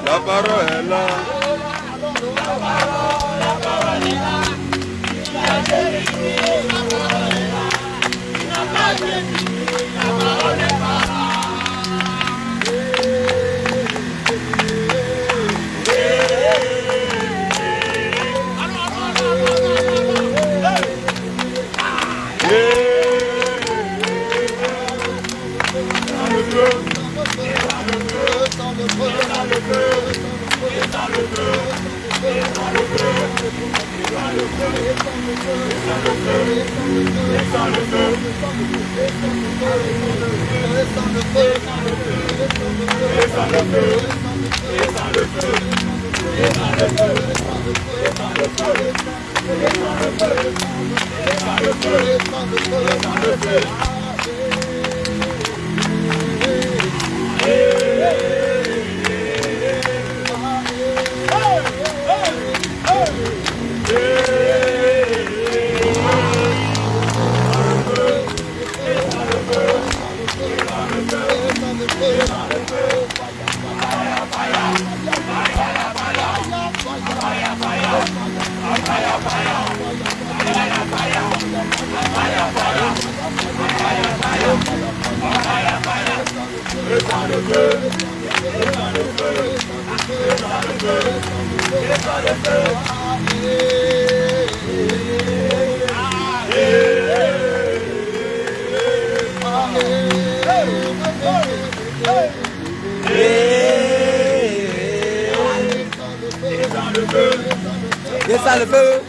La parole est là. Descends le feu.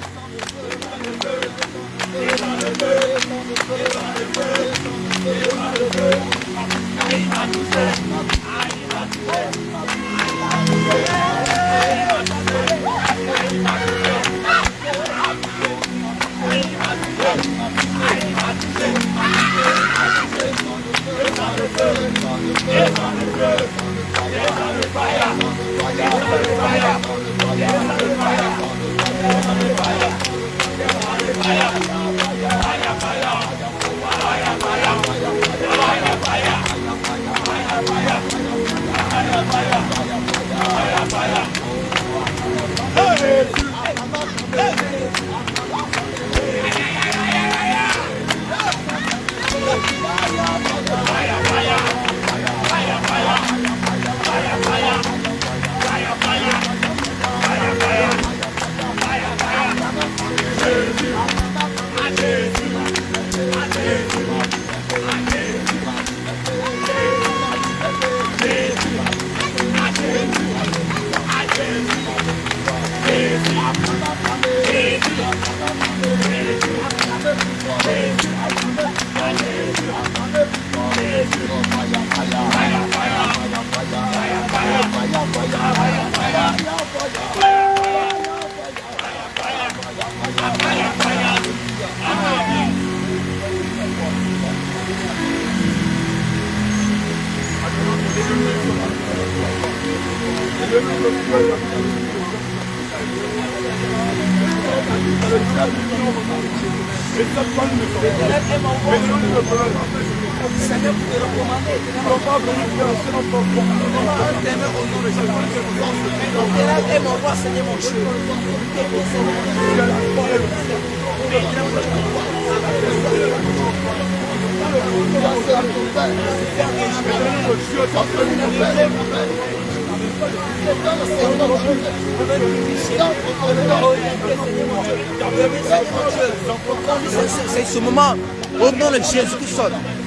C'est ce moment, au nom de Jésus-Christ,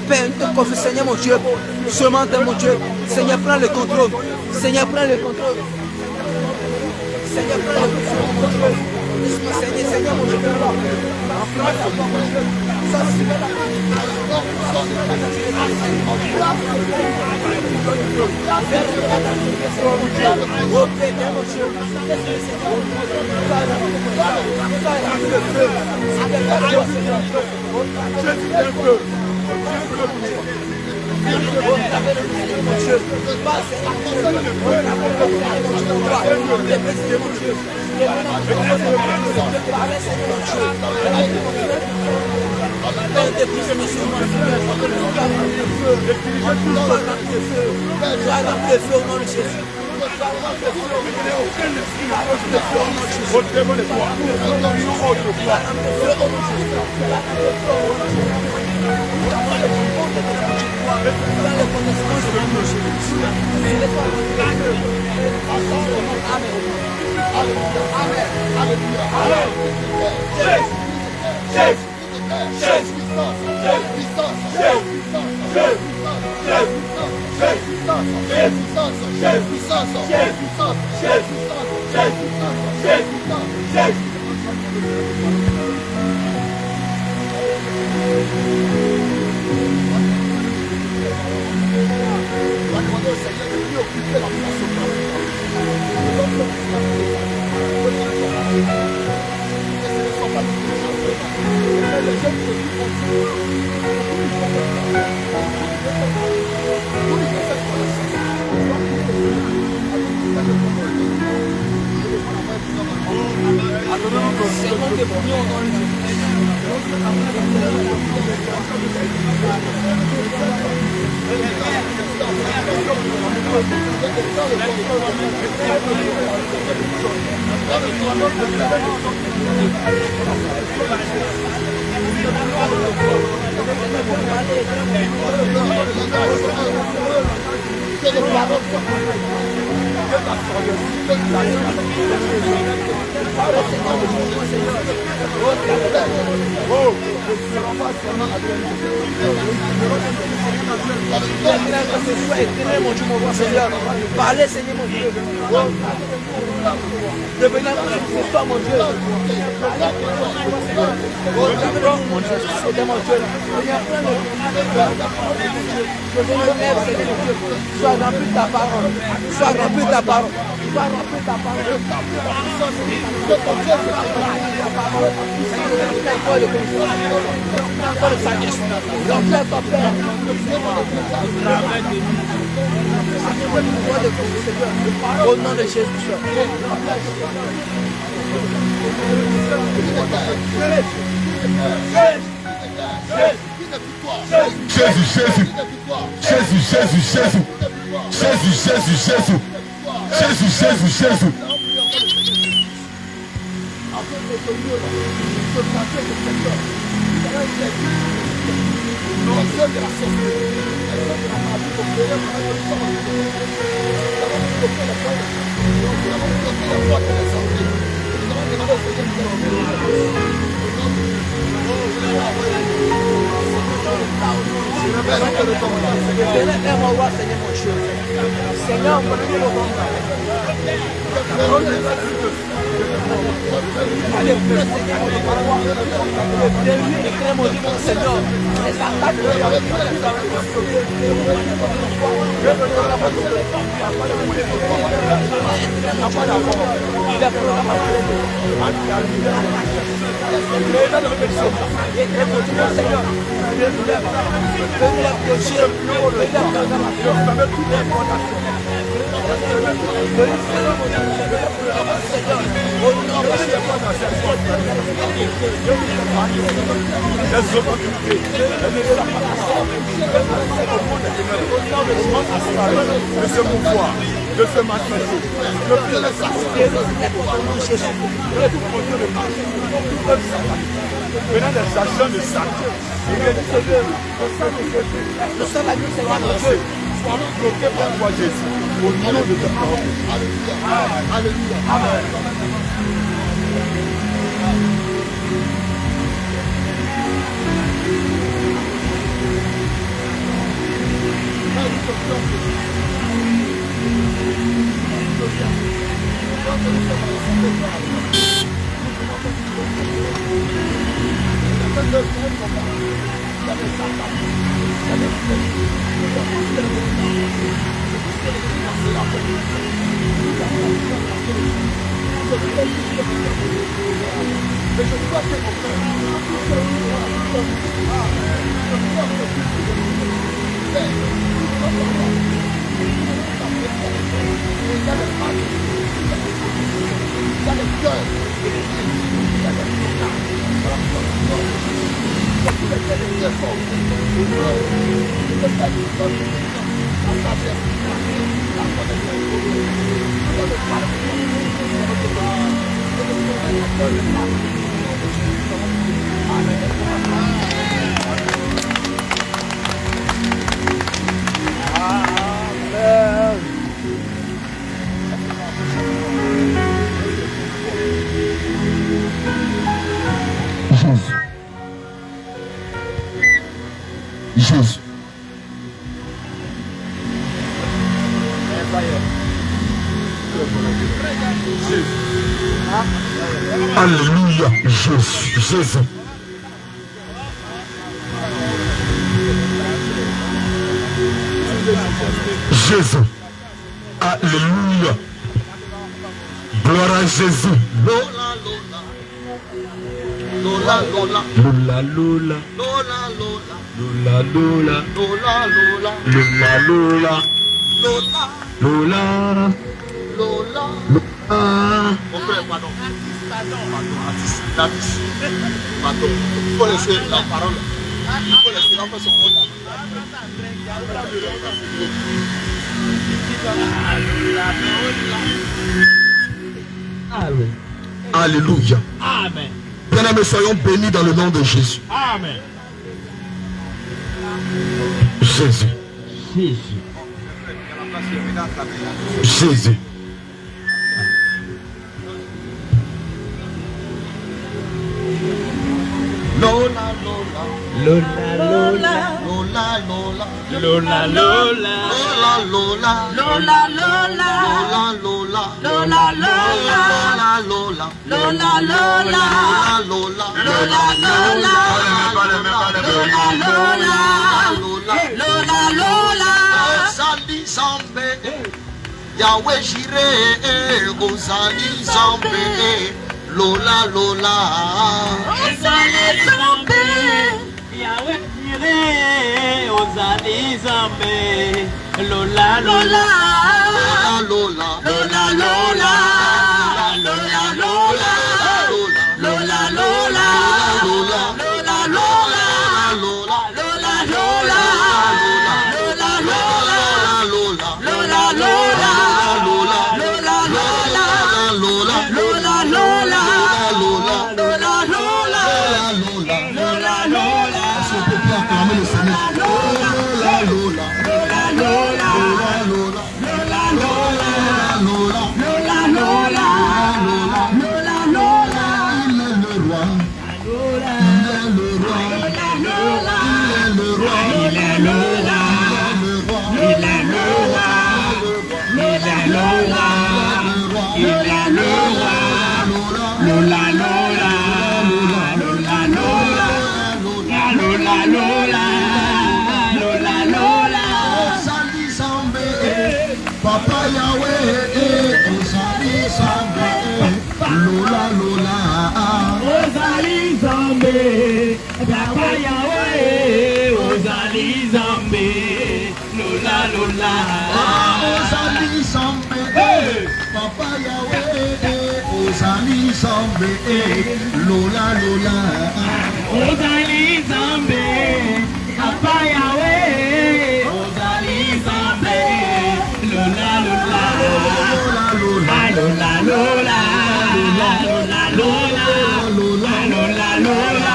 Père, nous te confions, Seigneur mon Dieu, seulement mon Dieu, Seigneur, prends le contrôle, Seigneur, prends le contrôle, Seigneur, prends le contrôle, mon Dieu, Seigneur, mon Dieu, Parlez, Seigneur mon Dieu. Devenez c'est toi mon Dieu. Mon Dieu, c'est mon Dieu. Sois rempli de ta parole. Sois rempli de ta parole. Sois rempli de ta parole. Au nom de Jésus. Jésus. Seigneur, de se mouvoir, de se manifester, de faire les venant des agents de Satan. nous sommes à nous, Seigneur mon Dieu. Soyons bloqués par toi, Jésus, au nom de ta parole. Alléluia. Amen. dans les cœurs. Jésus. Alléluia, Jésus, Jésus. Jésus. Alléluia. Gloire à Jésus. Lola, Lola. Lola, Lola. Lola, Lola. Lola, Lola. Lola, Lola. Lola, Lola. Lola. Lola. Lola. Mon frère, pardon. Pardon. Il faut laisser la parole. Il faut laisser la personne. Alléluia. Amen. Bien-aimés, soyons bénis dans le nom de Jésus. Amen. Jésus. Jésus. Jésus. Lola, Lola. Lola, Lola. Lola, Lola. Lola, Lola. Lola, Lola. Lola, Lola. Lola, Lola. Lola, Lola. Lola, Lola. Lola, Lola. Lola, Lola. Lola, Lola. Lola, Lola. Ozali Zambe, Yahweh Jireh, Ozali Zambe, Lola, Lola. Ozali Zambe, Yahweh Jireh, Ozali Zambe, Lola, Lola. Lola, Lola. Lola, Lola. Lola, Lola. Lola, Lola. Lola, Lola. Lola, Lola. Papa Yahweh, Ozali Zambe, Lola, Lola. Ozali Zambe, Papa Yahweh, Ozali Zambe, Lola, Lola. Ozali Zambe, Papa Yahweh, Ozali Zambe, Lola, Lola. Ozali Zambe, Papa Yahweh, Ozali Zambe, Lola, Lola. Lola, Lola. Lola, Lola. Lola, Lola. Lola, Lola.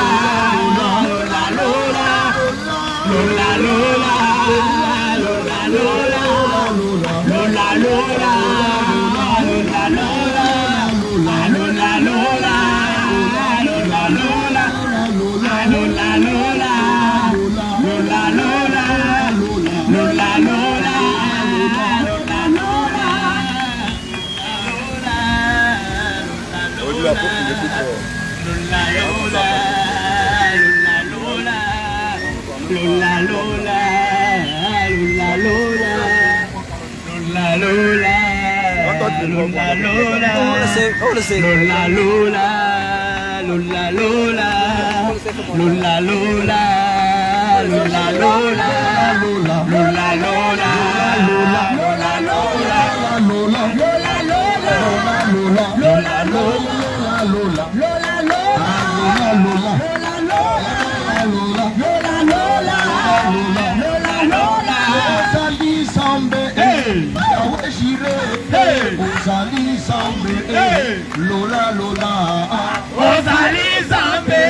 Lola, Lola. Lola, Lola. Lola, Lola. Lola, Lola. Lola, Lola. Lola, Lola. Lola, Lola. Lola, Lola. Lola, Lola. Lola, Lola. La porte il est plus fort. Lola, Lola. Lola, Lola. Lola, Lola. Lola, Lola. Lola, Lola. Lola, Lola. Lola, Lola. Lola, Lola. Lola, Lola. Lola, Lola. Lola, Lola. Lola, Lola. Lola, Lola. Ozali Zambé,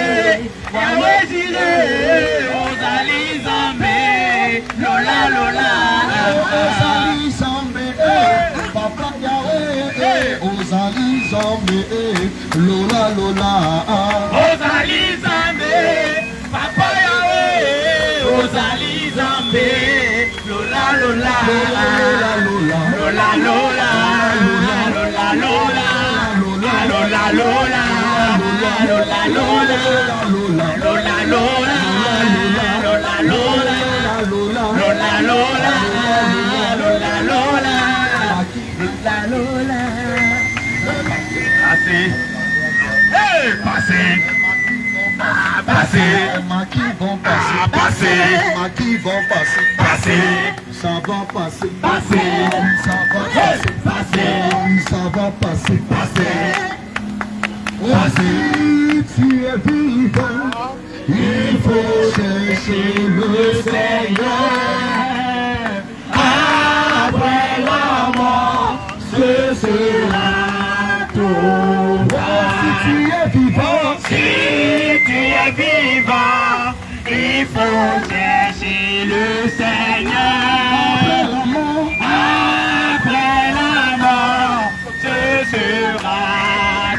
Yahweh Jireh, Ozali Zambé, Lola, Lola. Ozali Zambé, Papa Yahweh, Ozali Zambé, Lola, Lola. Ozali Zambé, Papa Yahweh, Ozali Zambé, Lola, Lola. Lola, Lola. Lola, Lola. Lola, Lola. Lola, Lola. Lola, Lola. Lola, Lola. Lola, Lola. Lola, Lola. Lola, Lola. Lola, Lola. Passez. Hey, passez. Passez. Les maquis vont passer. Passez. Les maquis vont passer. Passez. Ça va passer. Passez. Ça va passer. Passez. Ça va passer. Passez. Si tu es vivant, il faut chercher le Seigneur. Après la mort, ce sera toi. Si tu es vivant, Si tu es vivant, il faut chercher le Seigneur. Après la mort, ce sera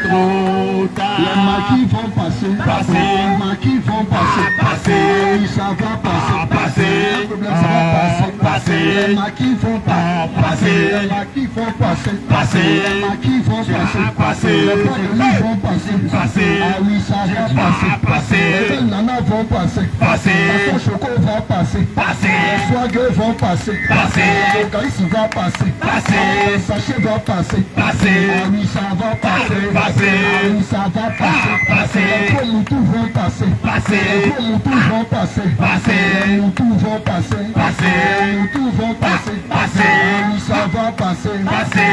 trop tard. les maquis vont passer. Passer. Les maquis vont passer. Passer. Oui, ça va passer. Passer. Le problème, ça va passer. Passer. Les maquis vont passer. Passer. Les maquis vont passer. Passer. Les maquis vont passer. Passer. Les problèmes vont passer. Passer. Ah oui, ça va passer. Passer. Les nanas vont passer. Passer. Les choco vont passer. Passer. Les swagueux vont passer. Passer. Les caïs va passer. Passer. Les sachets vont passer. Passer. Ah oui, ça va passer. Passer. Ah oui, ça va passer. Passer. Les gros moutons vont passer. Passer. Les gros moutons vont passer. Passer. Les moutons vont passer. Passer. Les moutons vont passer. Passer. Ah oui, ça va passer. Passer.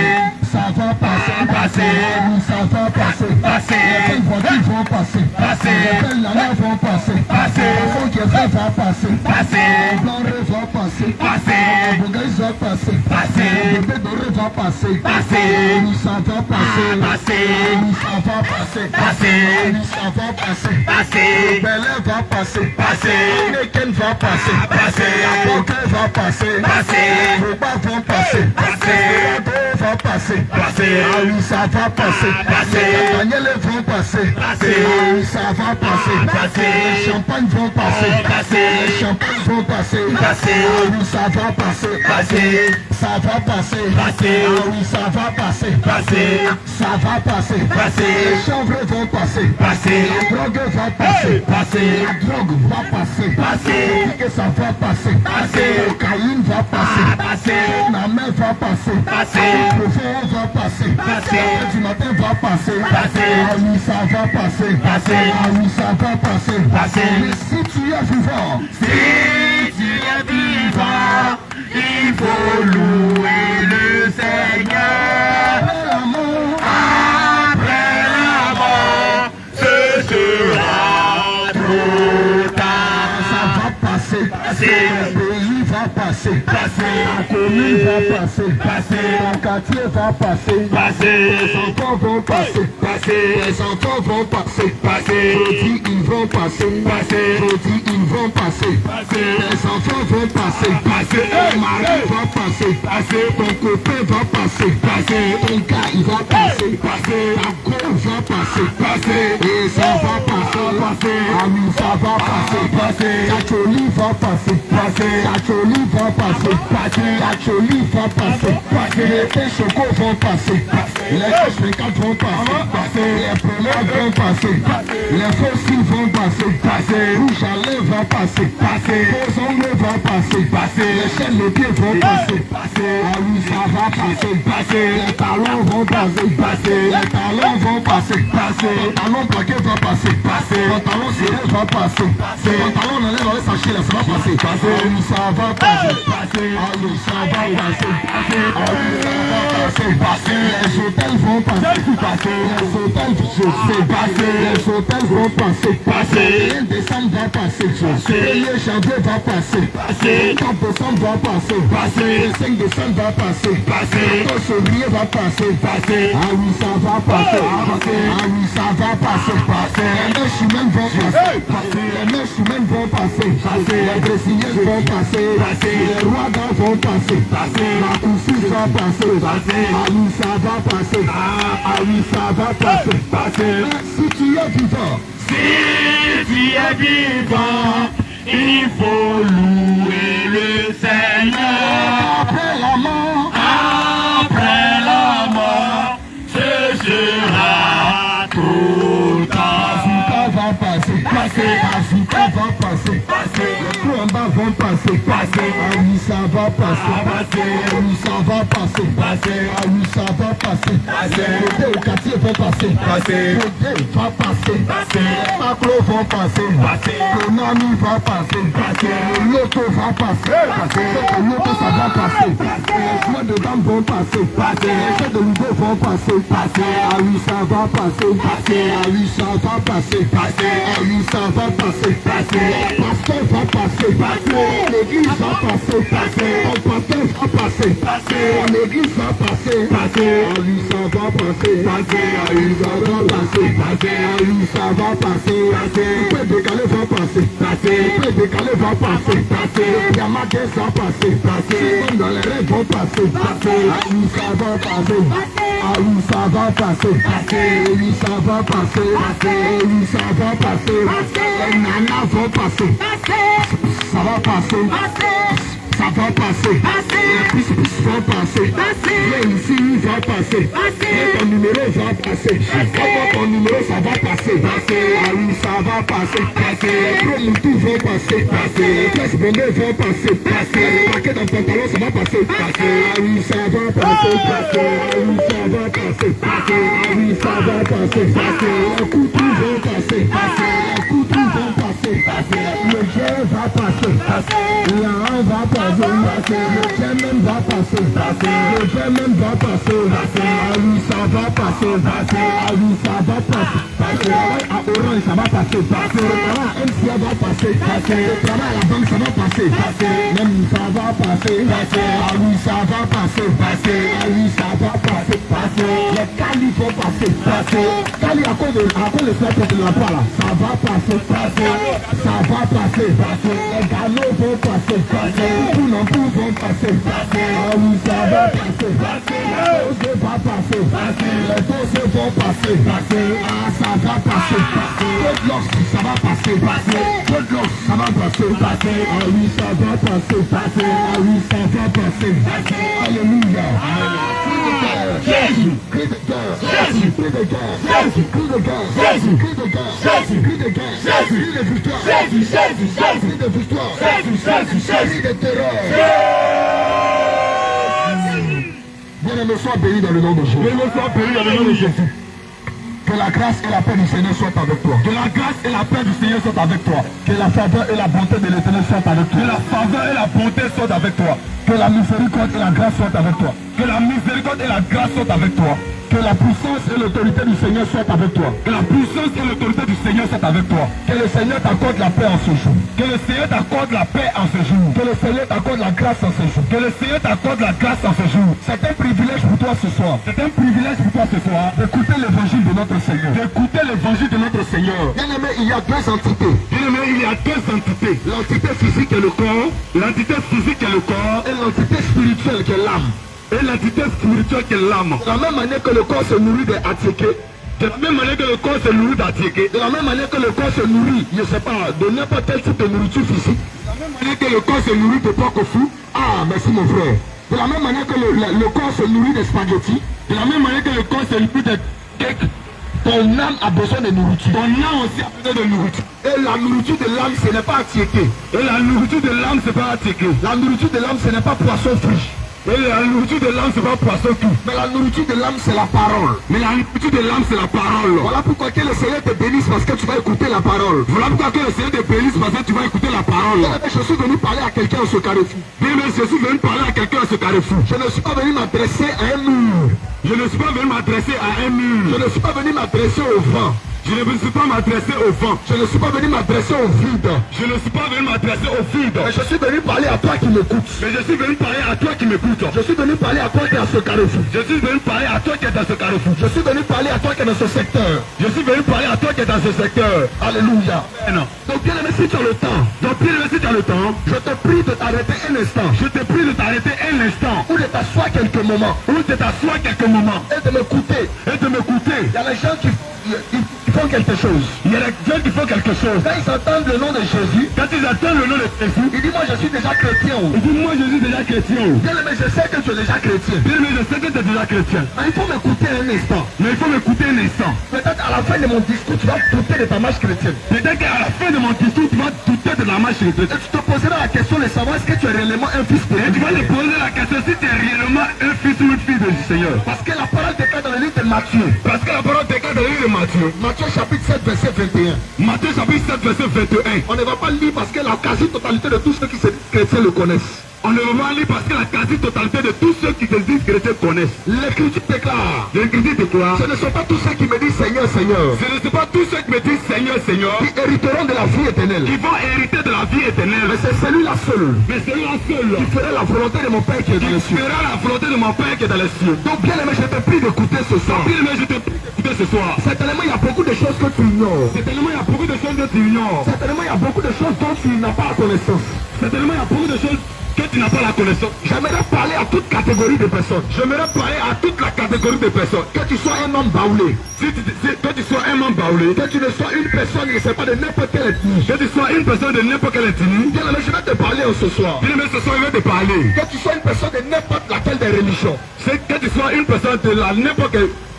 Ça va passer. Passer. Ah oui, ça va passer. Passer. Les belles voitures vont passer. Passer. Les belles nanas vont passer. Passer. Les faux qui va passer. Passer. Les blancs va passer. Passer. Les bougailles va passer. Passer. Les bébés dorés va passer. Passer. Ah oui, ça va passer. Passer. Ah oui, ça va passer. Passer. Ah oui, ça va passer. Passer. Bel Air va passer. Passer. Neken va passer. Passer. Apporter va passer. Passer. Boba vont passer. Passer. Espérado va passer. Passer. Ah oui, ça va passer. Passer. Daniel vont passer. Passer. Ah oui, ça va passer. Passer. Les champagnes vont passer. Passer. Les champagnes vont passer. Passer. Ah oui, ça va passer. Passer. Ça va passer. Passer. Ah oui, ça va passer. Passer. Ça va passer. Passer. Les chanvres vont passer. Passer. La drogue va passer. Passer. La drogue va passer. Passer. Que ça va passer. Passer. Le cocaïne va passer. Passer. La main va passer. Passer. Le profond va passer. Passer. Le du matin va passer. Passer. Ah oui, ça va passer. Passer. Ah oui, ça va passer. Passer. Mais si tu es vivant, Si tu es vivant, il faut louer le Seigneur. l'amour, Après la mort, ce sera trop tard. ça va passer. Passer. Le pays va passer. Passer. La commune va passer. Passer. Ton quartier va passer. Passer. Les enfants vont passer. Passer. Les enfants vont passer. Passer. Je dis ils vont passer. Passer. Je dis ils vont passer. Passer. Les enfants vont passer. Passer. Ton mari va passer. Passer. Ton copain va passer. Passer. Ton gars il va passer. Passer. Ta go va passer. Passer. Et ça va passer. Passer. Ah oui, ça va passer. Passer. Ta jolie va passer. Passer. Ta jolie va passer. Passer. Ta jolie va passer. Passer. Les pains chocos vont passer. Les H24 vont passer. Les promenades vont passer. Les fossiles vont passer. Rouge à lèvres va passer. Vos ongles vont passer. Les chaînes de pieds vont passer. Ah oui, ça va passer. Les talons vont passer. Les talons vont passer. Le talon plaqué va passer. Le talon serré va passer. Le talon dans les sachets là, ça va passer. Ah oui, ça va passer. Ah oui, ça va passer. Ah oui, Les hôtels vont passer, les hôtels vont passer, le 1 décembre va passer, le 1er janvier va passer, le 4 décembre va passer, le 5 décembre va passer, le 12 février va passer, ah oui ça va passer, ah oui ça va passer, les 9 semaines vont passer, les 9 semaines vont passer, les brésiliens vont passer, les Rwandais vont passer, la Russie va passer, ah oui ça va passer, ah oui ça va passer, si tu es vivant, il faut louer le Seigneur. Après la mort, ce sera tout temps. Africa va passer, Africa va passer, les combats vont passer, ah oui ça va passer, ah oui ça va passer, ah oui ça va passer, les deux quartiers vont passer, les deux va passer, les macros vont passer, le Nami va passer, le Loto va passer, le Loto ça va passer, les joueurs de dames vont passer, les jeux de Ludo vont passer, ah oui ça va passer, ah oui ça va passer, ah oui ça va passer, le pasteur va passer, l'église va passer, le pasteur va passer, l'église va passer, ah oui ça va passer, ah oui ça va passer, ah oui ça va passer, le peu décalé va passer, le peu décalé va passer, le diamant va passer, comme dans les rêves vont passer, ah oui ça va passer, ah oui ça va passer, oui ça va passer, oui ça va passer, les nanas vont passer, ça va passer, ça va passer, les pis vont passer, les ici va passer, ton numéro va passer, ton numéro ça va passer, ah oui ça va passer, les promoutous vont passer, les pièces bondées vont passer, les paquets dans pantalon ça va passer, ah oui ça va passer, ah oui ça va passer, ah oui ça va passer, les coups vont passer, les coups vont passer, le jet va passer, la va passer, le Germain va passer, le Germain va passer, ah oui ça va passer, ah oui ça va passer, à Orange ça va passer, le travail à MCA va passer, le travail à la banque ça va passer, même ça va passer, ah oui ça va passer, ah oui ça va passer, les Cali vont passer, Cali à cause de cette de la part là, ça va passer, ça va passer, les galops vont passer, tout non plus vont passer, ah oui ça va passer, les dossiers vont passer, les dossiers vont passer, ah ça va passer, God lost ça va passer, God lost ça va passer, ah oui ça va passer, ah oui ça va passer, alléluia, Jésus, crie de guerre, Jésus, crie de guerre, Jésus, crie de guerre, Jésus, crie de guerre, Jésus, crie de guerre, Jésus, crie de victoire, Jésus, Jésus, Jésus, crie de victoire, Jésus, Jésus, crie de terreur. Bien-aimé, sois béni dans le nom de Jésus. Bien-aimé, sois béni dans le nom de Jésus. Que la grâce et la paix du Seigneur soient avec toi. Que la grâce et la paix du Seigneur soient avec toi. Que la faveur et la bonté de l'Éternel soient avec toi. Que la faveur et la bonté soient avec toi. Que la miséricorde et la grâce soient avec toi. Que la miséricorde et la grâce soient avec toi. Que la puissance et l'autorité du Seigneur soient avec toi. Que la puissance et l'autorité du Seigneur soient avec toi. Que le Seigneur t'accorde la paix en ce jour. Que le Seigneur t'accorde la paix en ce jour. Que le Seigneur t'accorde la grâce en ce jour. Que le Seigneur t'accorde la grâce en ce jour. C'est un privilège pour toi ce soir. C'est un privilège pour toi ce soir d'écouter l'évangile de notre Seigneur. D'écouter l'évangile de notre Seigneur. Bien aimé, il y a deux entités. Bien aimé, il y a deux entités. L'entité physique est le corps. L'entité physique est le corps. Et l'entité spirituelle qui est l'âme. Et l'entité spirituelle qui est l'âme. De la même manière que le corps se nourrit des attiqués. De la même manière que le corps se nourrit d'attiqués. De la même manière que le corps se nourrit, je ne sais pas, de n'importe quel type de nourriture physique. De la même manière que le corps se nourrit de porc au fou. Ah, merci mon frère. De la même manière que le corps se nourrit des spaghettis. De la même manière que le corps se nourrit des cakes. Ton âme a besoin de nourriture. Ton âme aussi a besoin de nourriture. Et la nourriture de l'âme, ce n'est pas attiqué. Et la nourriture de l'âme, ce n'est pas attiqué. La nourriture de l'âme, ce n'est pas poisson frit. Mais la nourriture de l'âme, c'est pas poisson tout. Mais la nourriture de l'âme, c'est la parole. Mais la nourriture de l'âme, c'est la parole. Voilà pourquoi que le Seigneur te bénisse parce que tu vas écouter la parole. Voilà pourquoi que le Seigneur te bénisse parce que tu vas écouter la parole. Je suis venu parler à quelqu'un à ce carrefour. Bien, mais je suis venu parler à quelqu'un à ce carrefour. Je ne suis pas venu m'adresser à un mur. Je ne suis pas venu m'adresser à un mur. Je ne suis pas venu m'adresser au vent. Je ne me suis pas m'adresser au vent. Je ne suis pas venu m'adresser au vide. Je ne suis pas venu m'adresser au vide. Mais je suis venu parler à toi qui m'écoutes. Mais je suis venu parler à toi qui m'écoute. Je suis venu parler à toi qui est à ce carrefour. Je suis venu parler à toi qui est dans ce carrefour. Je suis venu parler à toi qui est dans ce secteur. Je suis venu parler à toi qui est dans ce secteur. Alléluia. Amen. Donc bien aimé, si tu as le temps, Donc, bien aimé, si tu as le temps, je te prie de t'arrêter un instant. je te prie de t'arrêter un instant. Ou de t'asseoir quelques moments. Ou de t'asseoir quelques moments. Et de m'écouter. Et de m'écouter. Il y a les gens qui font quelque chose. Il y a des gens qui font quelque chose. Quand ils entendent le nom de Jésus, Quand ils entendent le nom de Jésus, ils disent moi je suis déjà chrétien. ils disent moi je suis déjà chrétien. Bien aimé, je sais que tu es déjà chrétien. Bien aimé, je sais que tu es déjà chrétien. Mais il faut m'écouter un instant. Mais il faut m'écouter un instant. Peut-être à la fin de mon discours, tu vas douter de ta marche chrétienne. Peut-être qu'à la fin de mon discours, tu vas douter de la marche chrétienne. Et tu te poseras la question de savoir est-ce que tu es réellement un fils de Et tu vas te Dieu. poser la question si tu es réellement un fils ou une fille du Seigneur. Parce que la parole déclare dans le livre de Matthieu. Parce que la parole déclare dans le livre de Matthieu. Matthieu chapitre 7 verset 21. Matthieu chapitre 7 verset 21. On ne va pas le lire parce que la quasi-totalité de tous ceux qui se disent chrétiens le connaissent. On ne va pas lire parce que la quasi-totalité de tous ceux qui se disent chrétiens connaissent. L'écriture déclare. L'Écriture déclare. Ce ne sont pas tous ceux qui me disent Seigneur, Seigneur, Ce ne sont pas tous ceux qui me disent Seigneur, Seigneur, qui hériteront de la vie éternelle. qui vont hériter de la vie éternelle. Mais c'est celui-là seul Mais celui-là seul qui fera la volonté de mon Père qui est dans les qui cieux. fera la volonté de mon Père qui est dans les cieux. Donc bien aimé, je te prie d'écouter ce soir. Bien aimé, je te prie d'écouter ce soir. Certainement, il y a beaucoup de choses que tu ignores. Certainement, il y a beaucoup de choses que tu ignores. Certainement, il y a beaucoup de choses dont tu n'as pas la connaissance. Certainement, il y a beaucoup de choses que tu n'as pas la connaissance. J'aimerais parler à toute catégorie de personnes. J'aimerais parler à toute la catégorie de personnes. Que tu sois un homme baoulé, Que tu sois un membre baoulé, que tu ne sois une personne, je ne sais pas, de n'importe quelle ethnie. que tu sois une personne de n'importe quelle ethnie. Bien aimé, je vais te parler ce soir. Bien aimé, ce soir, je vais te parler. Que tu sois une personne de n'importe laquelle des religions. C'est que tu sois une personne de la n'importe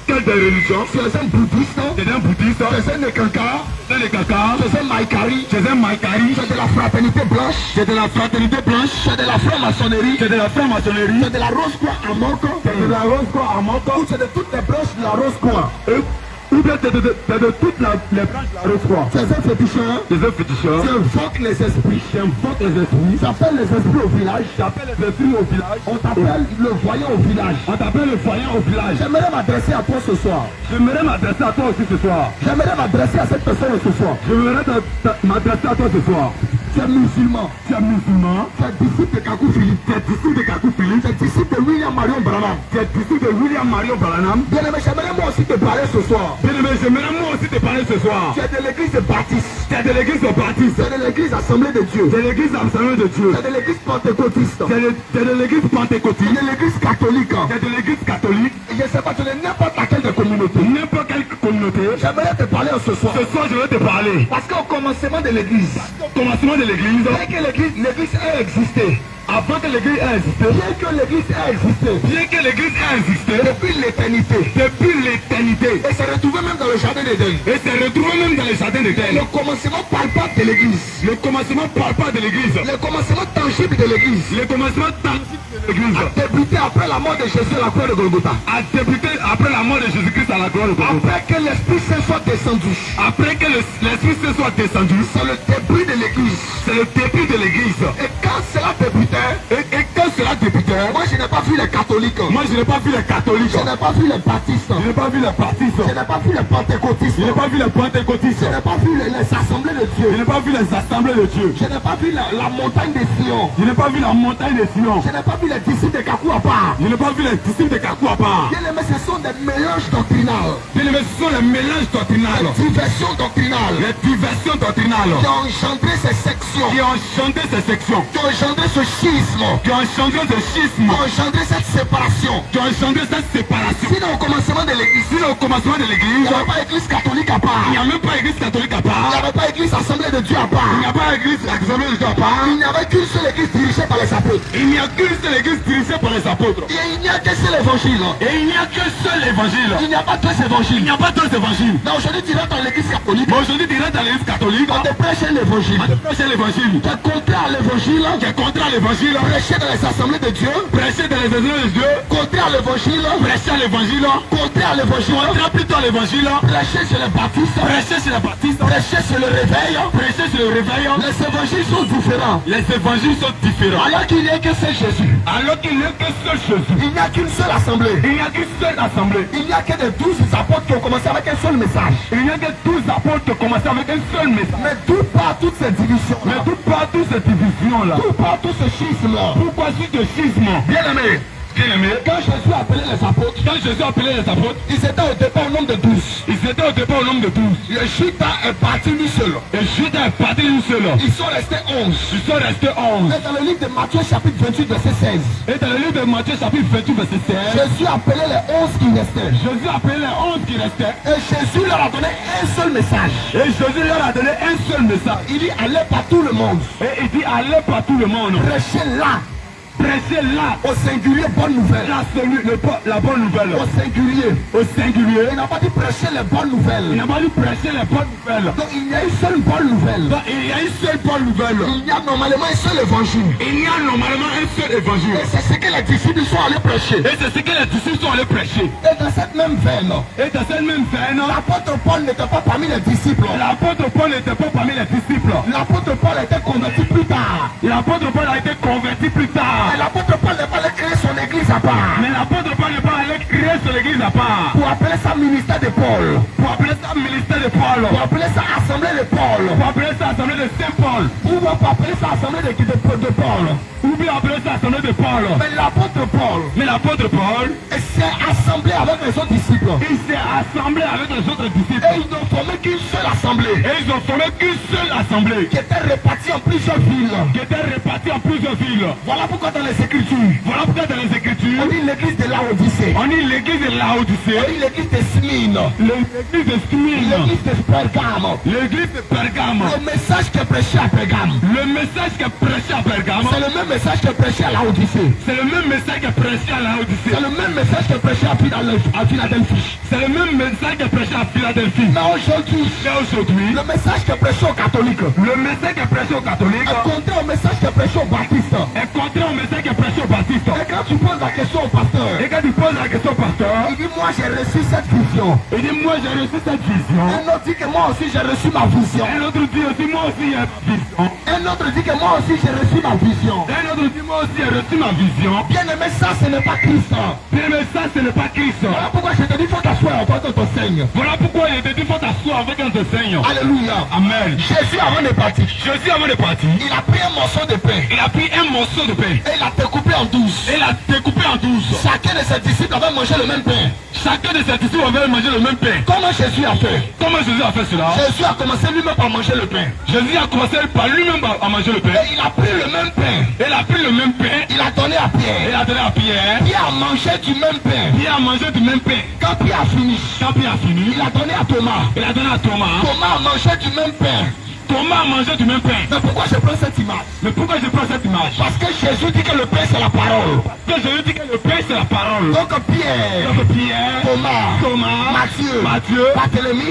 quelle des religions. Tu es un bouddhiste, Tu es un bouddhiste, tu es un Nekanka, tu es un Kaka, tu es un Maïkari, tu es un Maïkari, tu es de la fraternité blanche, tu es de la fraternité blanche, tu es de la franc-maçonnerie, tu es de la franc-maçonnerie, tu es de la rose-croix à Moko, tu es de la rose-croix à ou Moko, tu es de toutes les branches de la rose-croix. ou bien tu es de toutes les branches de la rose-croix. Tu es un féticheur, Tu es un féticheur, tu invoques les esprits, tu invoques les esprits, tu appelles les esprits au village, tu appelles les esprits au village, on t'appelle le voyant au village. on t'appelle le voyant au village. J'aimerais m'adresser à toi ce soir. J'aimerais m'adresser à toi aussi ce soir. J'aimerais m'adresser à cette personne ce soir. J'aimerais m'adresser à toi ce soir. Tu es musulman, Tu es musulman, tu es disciple de Kakou Philippe, tu es disciple de Kakou Philippe, tu es disciple de William Marion Branham. tu es disciple de William Marion Branham. Bien aimé, j'aimerais moi aussi te parler ce soir. Bien aimé, j'aimerais moi aussi te parler ce soir. Tu es de l'église de Baptiste, Tu es de l'église baptiste, tu es de l'église Assemblée de Dieu, de l'église Assemblée de Dieu, tu es de l'église pentecôtiste, tu es de l'église tu pentecôtiste, es de l'église catholique. tu es de l'église catholique, Et je ne sais pas, tu es de n'importe laquelle des communautés. n'importe quelle communauté. J'aimerais te parler ce soir. Ce soir, je vais te parler. Parce qu'au commencement de l'église, Au commencement de l'église, bien que l'église ait existé, avant que l'église ait existé, bien que l'église ait existé, bien que l'église ait existé, depuis l'éternité, depuis l'éternité, et s'est retrouvé même dans le jardin d'Éden. et s'est retrouvé même dans les jardins d'Éden. Le commencement palpable de l'église, Le commencement palpable de l'église, le commencement tangible de l'église, le commencement tangible de l'église, a débuté après la mort de Jésus à la croix de Golgotha. a débuté après la mort de Jésus-Christ à la gloire de Dieu. Après que l'Esprit Saint soit descendu, Après que l'Esprit Saint soit descendu, c'est le début de l'église. c'est le début de l'église. Et quand cela débutait, Et quand cela débutait, moi je n'ai pas vu les catholiques, moi je n'ai pas vu les catholiques, je n'ai pas vu les baptistes, je n'ai pas vu les baptistes, je n'ai pas vu les pentecôtistes, je n'ai pas vu les pentecôtistes, je n'ai pas vu les assemblées de Dieu, je n'ai pas vu les assemblées de Dieu, je n'ai pas vu la montagne de Sion, je n'ai pas vu la montagne de Sion, je n'ai pas vu les disciples de Kakou à part. je n'ai pas vu les disciples de Kakou à part. Bien aimé, ce sont des mélanges doctrinales, Bien aimé, ce sont les mélanges doctrinales, diversions doctrinales, les diversions doctrinales qui ont engendré ces sections, qui ont chanté ces sections, qui ont engendré ce schisme, qui ont chanté ce schisme, qui ont engendré cette séparation. qui ont chanté cette séparation. Sinon au commencement de l'église, Sinon, au commencement de il l'église, n'y avait pas église catholique à part, il n'y a même pas église catholique à il n'y part, avait pas église assemblée de Dieu à il n'y part, a pas église assemblée de Dieu à part, il n'y avait qu'une seule église dirigée par les apôtres. il n'y a qu'une seule église dirigée par les apôtres. Et il n'y a qu'un seul évangile. Et il n'y a qu'un seul évangile. Il n'y a pas deux évangiles. d'évangile. Il n'y a pas d'autres évangiles. Mais aujourd'hui, tu rentres dans l'église catholique. Mais aujourd'hui, tu rentres dans l'église catholique. On te prêche l'évangile. On te prêche l'évangile. Tu es contraire à l'évangile. Tu es contraire à l'évangile. Prêcher dans les assemblées de Dieu. Prêcher dans les assemblées de Dieu. Contraire à l'évangile. Prêcher à l'évangile. Contraire à l'évangile. Contraire plutôt à l'évangile. Prêcher chez les baptistes. Prêcher chez les baptistes. Prêcher sur le réveil. Prêcher sur le réveil. Les évangiles sont différents. Les évangiles sont différents. Alors qu'il n'y a que seul Jésus. Alors qu'il n'y a que seul Jésus. Il n'y a qu'une seule assemblée. Il n'y a qu'une seule assemblée. Il n'y a que des 12 apôtres qui ont commencé avec un seul message. Il n'y a que 12 apôtres qui ont commencé avec un seul message. Mais d'où part toutes ces divisions? Mais d'où part toute cette division-là? D'où part tout ce schisme? Pourquoi ce schisme? Bien aimé. Bien aimé. Quand Jésus a appelé les apôtres, les apôtres, ils étaient au départ au nombre de 12. ils étaient au départ au nombre de 12. Le Judas est parti lui seul. Et Judas est parti lui seul. Ils sont restés 11. Ils sont restés 11. Et dans le livre de Matthieu chapitre 28 verset 16, Et dans le livre de Matthieu chapitre 28 verset 16, Jésus a appelé les 11 qui restaient. Jésus a appelé les 11 qui restaient. Et Jésus leur a donné un seul message. Et Jésus leur a donné un seul message. Il dit allez par tout le monde. Et il dit allez par tout le monde. Prêchez là. Prêchez là. Au singulier bonne nouvelle. La bonne nouvelle. Au singulier. Au singulier. Il n'a pas dit prêcher les bonnes nouvelles. Il n'a pas dit prêcher les bonnes nouvelles. Donc il y a une seule bonne nouvelle. Donc, il y a une seule bonne nouvelle. Il y a normalement un seul évangile. Il y a normalement un seul évangile. Et c'est ce que les disciples sont allés prêcher. Et c'est ce que les disciples sont allés prêcher. Et dans cette même veine, Et dans cette même veine, l'apôtre Paul n'était pas parmi les disciples. l'apôtre Paul n'était pas parmi les disciples. L'apôtre Paul a été converti plus tard. L'apôtre Paul a été converti plus tard. Et l'apôtre Paul n'est pas allé créer son église à part. Mais l'apôtre Paul n'est pas allé créer son église à part. Pour appeler ça ministère de Paul. Pour appeler ça ministère de Paul. Pour appeler ça assemblée de Paul. Pour appeler ça assemblée de Saint Paul. Ou pour appeler ça assemblée de Paul. Ou bien appeler ça assemblée de Paul. Mais l'apôtre Paul Mais l'apôtre Paul, s'est assemblé avec les autres disciples. il s'est assemblé avec les autres disciples. Et ils n'ont formé qu'une seule assemblée. Et ils ont formé qu'une seule assemblée. Qui était répartie en plusieurs villes. Qui était répartie en plusieurs villes. Voilà pourquoi dans les Écritures, Voilà pourquoi dans les Écritures, on dit l'église de Laodicée. on dit l'église de Laodicée, On dit l'église de Smyrne. l'église de Smyrne, L'église de Pergame. l'église de Pergame. Le message qui est prêché à Pergame. Le message qui est prêché à Pergame, C'est le même message qui est prêché à Laodicée. c'est le même message qui est prêché à Laodicée. C'est le même message qui est prêché à Philadelphie. C'est le même message qui est prêché à Philadelphie. Mais aujourd'hui, Mais aujourd'hui, le message qui est prêché aux catholiques le message qui est prêché aux catholiques est contraire au message qui est prêché aux baptistes. est contraire au message qui est prêché aux baptistes. Et quand tu poses la question au pasteur, Et quand tu poses la question au pasteur, il dit moi j'ai reçu cette vision. il dit moi j'ai reçu cette vision. Un autre dit que moi aussi j'ai reçu ma vision. Un autre dit aussi moi aussi j'ai une vision. Un autre dit que moi aussi j'ai reçu ma vision. Un autre dit moi aussi j'ai reçu ma vision. Bien aimé, ça ce n'est pas Christ. Mais ça ce n'est pas Christ. Voilà pourquoi je te dis faut t'asseoir avant qu'on t'enseigne. Voilà pourquoi il te dit faut t'asseoir avec un enseignant. Alléluia. Amen. Jésus avant de partir, Jésus avant de partir, il a pris un morceau de pain il a pris un morceau de pain et il a découpé en 12. et il a découpé en 12. Chacun de ses disciples avait mangé le même pain. Chacun de ses disciples avait mangé le même pain. Comment Jésus a fait? Comment Jésus a fait cela? Jésus a commencé lui-même par manger le pain. Jésus a commencé par lui-même à manger le pain. Et il a pris le même pain. Il a pris le même pain. Il a donné à Il Pierre. a donné à Pierre. Pierre a mangé du même pain. Pierre a mangé du même pain. Quand Pierre a fini, Quand Pierre a fini, il a donné à Thomas. il a donné à Thomas. Thomas a mangé du même pain. Thomas a mangé du même pain. Mais pourquoi je prends cette image? Mais pourquoi je prends cette image? Parce que Jésus dit que le pain c'est la parole. Parce que Jésus dit que le pain c'est la parole. Donc Pierre, Donc Pierre, Thomas, Matthieu,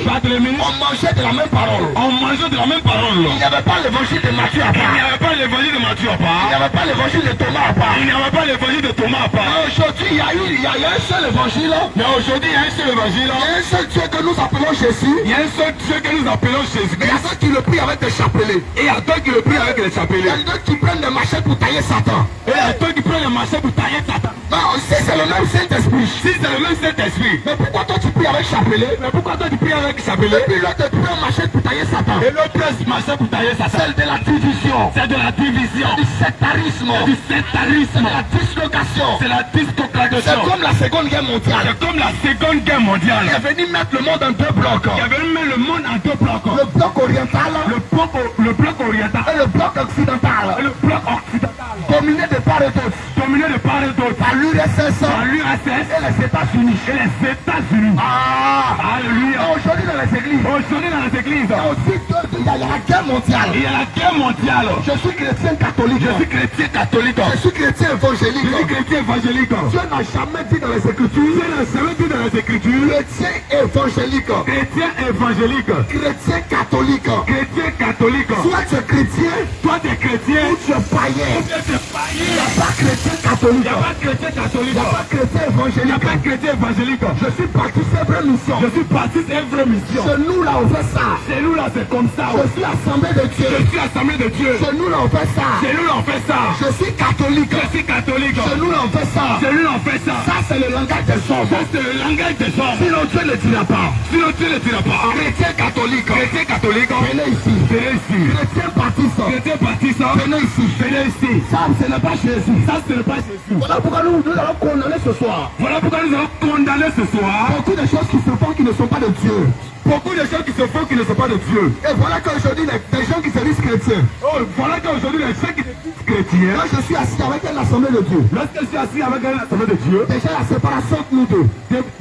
Barthélemy, on mangeait de la même parole. on mangeait de la même parole. Il n'y avait pas l'évangile de Matthieu à Il n'y part. avait pas l'évangile de Matthieu à Il n'y part. avait pas l'évangile de Thomas à part. Il n'y avait pas l'évangile de Thomas à part. Mais aujourd'hui, il y a un seul évangile. Mais aujourd'hui, il y a un seul évangile. Il y a un seul Dieu que nous appelons Jésus. Il y a un seul Dieu que nous appelons Mais il y Jésus-Christ. a ceux qui le prient avec des chapelets. Et il y a d'autres qui le prient avec les Il y chapelets. a d'autres qui prennent des machettes pour tailler Satan. Et il y a d'autres qui prennent le marché pour tailler Satan. Mais si c'est le même Saint-Esprit. Si c'est le même Saint-Esprit, Mais pourquoi toi tu pries avec chapelet? mais pourquoi toi tu pries avec Et chapelet? puis l'autre te prend machette pour tailler Satan. Et l'autre prend ce marché pour tailler Satan. Celle de la division. C'est de la division. Du sectarisme. Du C'est sectarisme. de la dislocation. C'est la C'est dislocation. comme la Seconde Guerre mondiale. C'est comme la Seconde Guerre Il mondiale. est venu mettre le monde en deux blocs. Il y avait mis le monde en deux blocs. Le bloc oriental Le bloc oriental et le bloc occidental. et le bloc occidental. Dominé de part et d'autre. Dominé dominé de part et d'autre. par l'URSS Par l'URSS et les États-Unis. et les États-Unis. Ah, Alléluia. aujourd'hui dans les églises, Aujourd'hui dans les églises, il y a aussi il y a la guerre mondiale. il y a la guerre mondiale. Je suis chrétien catholique. Je suis chrétien catholique. Je suis chrétien Je évangélique. suis chrétien évangélique. Dieu n'a jamais dit dans les Écritures, Dieu n'a jamais dit dans les Écritures, chrétien évangélique, chrétien évangélique, chrétien catholique. chrétien catholique. Soit tu es chrétien, Toi tu es chrétien, ou tu es païen. ou bien tu es Il païen. n'y a pas chrétien Il catholique. n'y a pas de chrétien Il catholique. n'y a pas chrétien Il n'y a évangélique. pas de chrétien évangélique. Je suis parti sur vraie mission. Je suis parti sur une vraie mission. Chez nous là on fait ça. Chez nous là c'est comme ça. Je suis assemblée de Dieu. Je suis assemblée de Dieu. Chez nous là on fait ça. Chez nous là on fait ça. Je suis catholique. Je suis catholique. Chez nous là on fait ça. Chez nous là on fait ça. Ça c'est le langage des hommes. Ça c'est le langage des hommes. Sinon Dieu ne dira pas. Sinon tu ne diras pas. Chrétien catholique. Chrétien catholique. Venez ici. Venez ici. Chrétien baptiste. Chrétien baptiste. Venez ici. Venez ici. Ça ce n'est pas Jésus. Ça ce n'est pas Jésus. Voilà pourquoi nous allons condamner ce soir. Voilà pourquoi nous allons condamner ce soir Beaucoup de choses qui se font qui ne sont pas de Dieu. beaucoup de choses qui se font qui ne sont pas de Dieu. Et voilà qu'aujourd'hui des gens qui se disent chrétiens. Oh, voilà qu'aujourd'hui les gens qui se disent chrétiens, Quand je suis assis avec une assemblée de Dieu, lorsque je suis assis avec un assemblée de Dieu, déjà la séparation entre nous deux.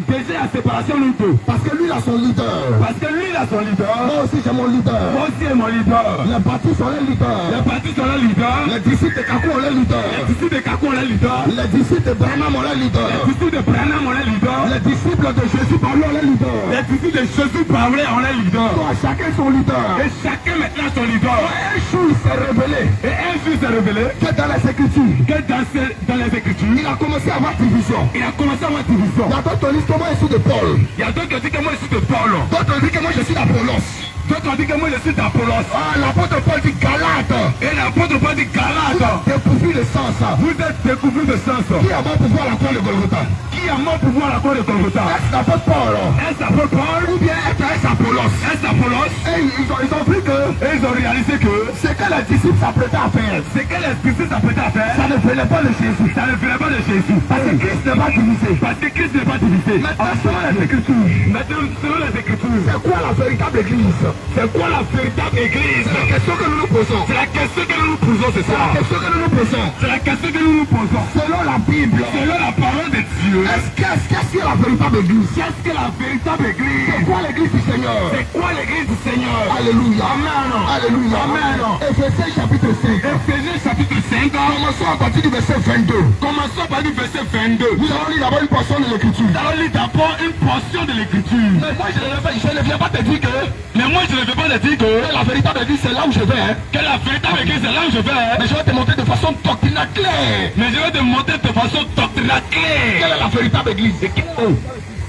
déjà la séparation nous deux. Parce que lui il a son leader. Parce que lui il a son leader, Moi aussi j'ai mon leader. moi aussi j'ai mon leader. Les baptistes sont les leaders. Les partis sont les leaders, Les disciples de Kakou ont les leaders. les disciples de Kakou ont les leaders, Les disciples de Branham ont les leaders. les disciples de Branham ont les leaders, Les disciples de Jésus parlent ont les leaders. les disciples de Jésus parlés ont les leaders. Toi, chacun son leader. Et chacun maintenant son leader. Un jour il s'est révélé Et un jour s'est révélé que dans les Écritures, que dans les Écritures, il a commencé à avoir division. il a commencé à avoir division. Il y a d'autres qui disent que moi je suis de Paul. Il y a d'autres qui disent que moi je suis de Paul. D'autres disent que moi je suis d'Apollos. D'autres disent que moi je suis d'Apollos. Ah, l'apôtre Paul dit Galate. Et l'apôtre Paul dit Galate. Dépourvu de sens. Vous êtes découverts de sens. Qui a mort pour voir la croix de Golgotha? Qui a mort pour voir la croix de Golgotha? Est-ce l'apôtre Paul? Est-ce l'apôtre Paul? Ou bien est-ce Apollos? Est-ce Apollos? Et ils ont vu que Et ils ont réalisé que ce que les disciples s'apprêtaient à faire, ce que les disciples s'apprêtaient à faire, ça ne venait pas de Jésus. ça ne venait pas de Jésus. Parce que Christ n'est pas divisé. Parce que Christ n'est pas divisé. Maintenant, selon les Écritures, Maintenant, selon les Écritures, c'est quoi la véritable église? c'est quoi la véritable église? C'est la question que nous nous posons. C'est la question que nous nous posons ce C'est la soir. question que nous nous posons. C'est la question que nous nous posons. Selon la Bible, Selon la parole de Dieu, qu'est-ce que la véritable église? qu'est-ce que la véritable église? C'est quoi l'église du Seigneur? C'est quoi l'église du Seigneur? Alléluia. Amen. Alléluia. Amen. Éphésiens chapitre 5. Éphésiens chapitre 5. Commençons à partir du verset 22. Commençons par du verset 22. Nous allons lire d'abord une portion de l'écriture. Nous allons lire d'abord une portion de l'écriture. Mais moi je ne viens pas te dire que Mais moi je ne vais pas te dire que la véritable église c'est là où je vais. Hein. que la véritable église c'est là où je vais. Mais je vais te montrer de façon doctrinale claire. Mais je vais te montrer de façon doctrinale Quelle claire. est la véritable église?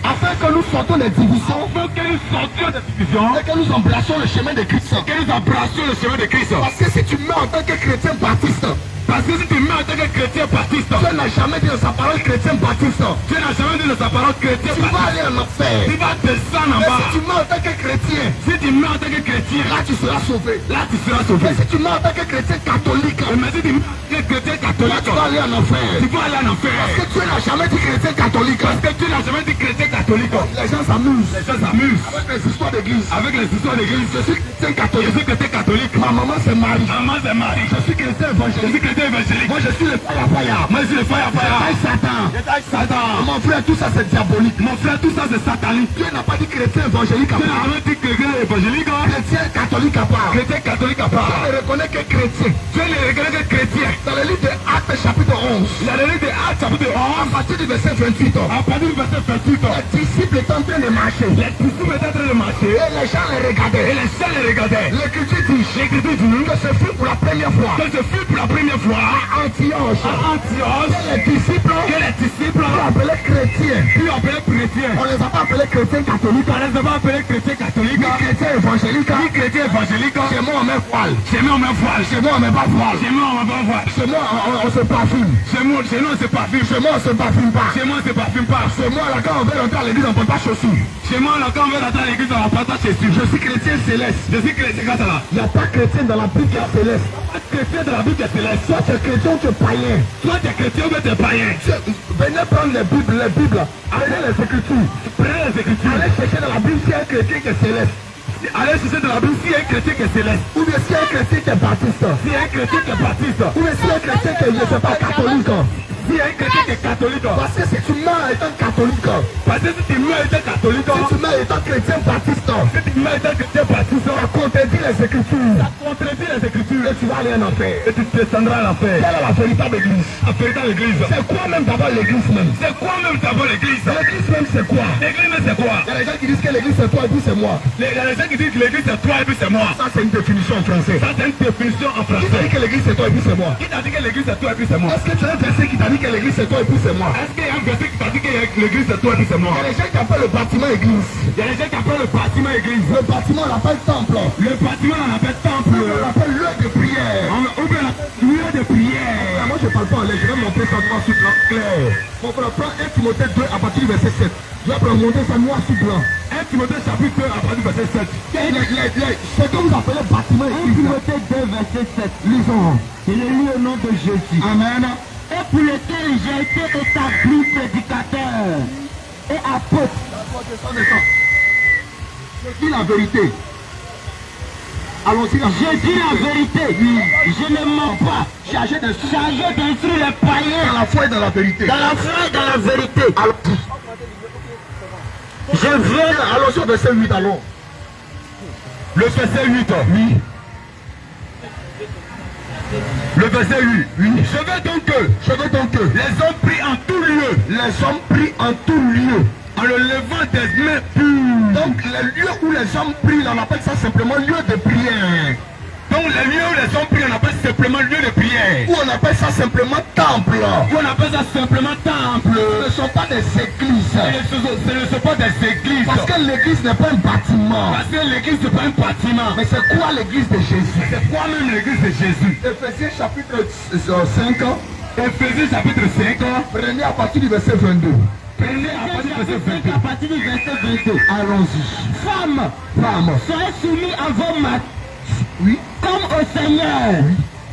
Afin que nous sortons des divisions Pour que nous sortions de cette division, et que nous embrassions le chemin de Christ. que nous embrassions le chemin de Christ. Parce que si tu mets en tant que chrétien baptiste, Parce que si tu mets en tant que chrétien baptiste, Dieu n'a jamais dit dans sa parole chrétien baptiste. Dieu n'a jamais dit de sa parole chrétien Tu vas baptiste. aller en enfer. Tu vas descendre en Mais bas. si tu mets en tant que chrétien, Si tu mets en tant que chrétien, là tu seras sauvé. là tu seras sauvé. Mais si tu mets en tant que chrétien catholique, Mais si tu mets en tant que chrétien là catholique, tu vas aller en enfer. tu vas aller en enfer. Parce que Dieu n'a jamais dit chrétien catholique. Parce que tu n'as jamais dit chrétien catholique. Les gens s'amusent Les gens s'amusent avec les histoires d'église. avec les histoires d'église. Je suis chrétien Je catholique. suis chrétien catholique. Ma maman c'est Marie. Maman c'est Marie. Je suis chrétien Je évangélique. suis chrétien évangélique. Moi je suis le fire fire. Moi je suis le fire fire. Taille Satan. Satan. Mon frère, tout ça c'est diabolique. Mon frère, tout ça c'est satanique. Dieu n'a pas dit chrétien évangélique à Tu n'as part. jamais dit chrétien évangélique. Chrétien catholique à part. Chrétien catholique à part. Je ne reconnais que chrétien. Tu ne reconnais que chrétien. Dans le livre de Actes chapitre 11, Il a donné des actes chapitre à 11. partir du verset 28, À partir du verset 28. les disciples étaient en train de marcher. Les disciples étaient en train de marcher. Et les gens les Et regardaient. les gens les regardaient. L'écriture dit L'écriture dit que ce fut pour la première fois que ce fut pour la première fois à Antioche à Antioche que les disciples que les disciples sont appelés chrétiens. furent appelés chrétiens. On les a pas appelés chrétiens catholiques, On les a pas appelés chrétiens catholiques, ni chrétiens évangéliques, ni chrétiens évangéliques. Chez moi on met voile. Chez nous on met voile. Chez moi on met pas voile. Chez nous on met pas voile. Chez moi on se parfume. Chez nous on se parfume. Chez moi on se parfume pas. Chez moi on se parfume pas. Chez moi là quand on veut rentrer à l'église on ne porte pas chaussures. Chez moi là quand on veut rentrer à l'église on va pas Jésus. Je suis chrétien céleste. Je suis chrétien grâce à là. Il n'y a pas chrétien dans la Bible qui est céleste. Chrétien de la Bible est céleste. Soit tu es chrétien ou tu es païen. Toi tu es chrétien ou bien tu es païen. Venez prendre les Bibles. Allez les Écritures. Prenez les Écritures. Allez chercher dans la Bible s'il y a un chrétien qui est céleste. Allez chercher dans la Bible s'il y a un chrétien qui est céleste. Ou bien s'il y a un chrétien qui est baptiste. S'il y a un chrétien qui est baptiste. Ou bien s'il y a un chrétien qui est, je ne sais pas, catholique. Si un chrétien est catholique, parce que si tu meurs étant catholique, parce que si tu meurs étant catholique, si tu meurs étant chrétien baptiste, si tu meurs étant chrétien baptiste, ça contredit les Écritures. ça contredit les Écritures Et tu vas aller en enfer. et tu descendras à l'enfer. Quelle est la véritable église? La véritable église. C'est quoi même d'abord l'église même? C'est quoi même d'abord l'église? L'église même c'est quoi? L'église même c'est quoi? Il y a des gens qui disent que l'église c'est toi et puis c'est moi. Il y a des gens qui disent que l'église c'est toi et puis c'est moi. Ça c'est une définition en français. Ça c'est une définition en Qui t'a dit français. que l'église c'est toi et puis c'est moi? Qui t'a dit que l'église c'est toi et puis c'est moi? Est-ce que tu as un verset qui t'a dit que l'église c'est toi et puis c'est moi? Est-ce qu'il y a un verset qui t'a dit que l'église c'est toi et puis c'est moi? Il y a des gens qui appellent le bâtiment église. Il y a des gens qui appellent le bâtiment église. Le bâtiment on l'appelle temple. Le bâtiment on appelle temple. On l'appelle lieu de prière. Ou bien lieu de prière. Moi je parle pas en l'air, je vais monter ça noir sur blanc clair. Mon frère, prends 1 Timothée 2 à partir du verset 7. Je vais monter ça noir sur blanc. 1 Timothée chapitre 2 à partir du verset 7. Ce que vous appelez bâtiment église. Timothée 2, verset 7. Lisons. Il est lu au nom de Jésus. Amen. Et pour lequel j'ai été établi prédicateur et apôtre. Je dis la vérité. Allons-y. Je dis la vérité. Je ne mens pas. Chargé de Chargé d'instruire les païens dans la foi et dans la vérité. dans la foi et dans la vérité. Allons-y. Je veux. Allons-y au verset 8 allons. Le verset 8. Oui. Le verset 8. Oui. Je veux donc que les hommes prient en tout lieu. Les hommes prient en tout lieu. En le levant des mains pures. Donc les lieux où les hommes prient, on appelle ça simplement lieu de prière. Donc les lieux où les hommes prient, on appelle simplement lieu de prière. Ou on appelle ça simplement temple. Ou on appelle ça simplement temple. Ce ne sont pas des églises. Ce ne sont pas des églises. Parce que l'église n'est pas un bâtiment. Parce que l'église n'est pas un bâtiment. Mais c'est quoi l'église de Jésus? C'est quoi même l'église de Jésus? Éphésiens chapitre 5. Éphésiens chapitre 5. Prenez à partir du verset 22. Prenez à partir du verset 22. À partir du verset 22. Allons-y. Femmes, soyez soumis à vos maris. Oui. Comme au Seigneur,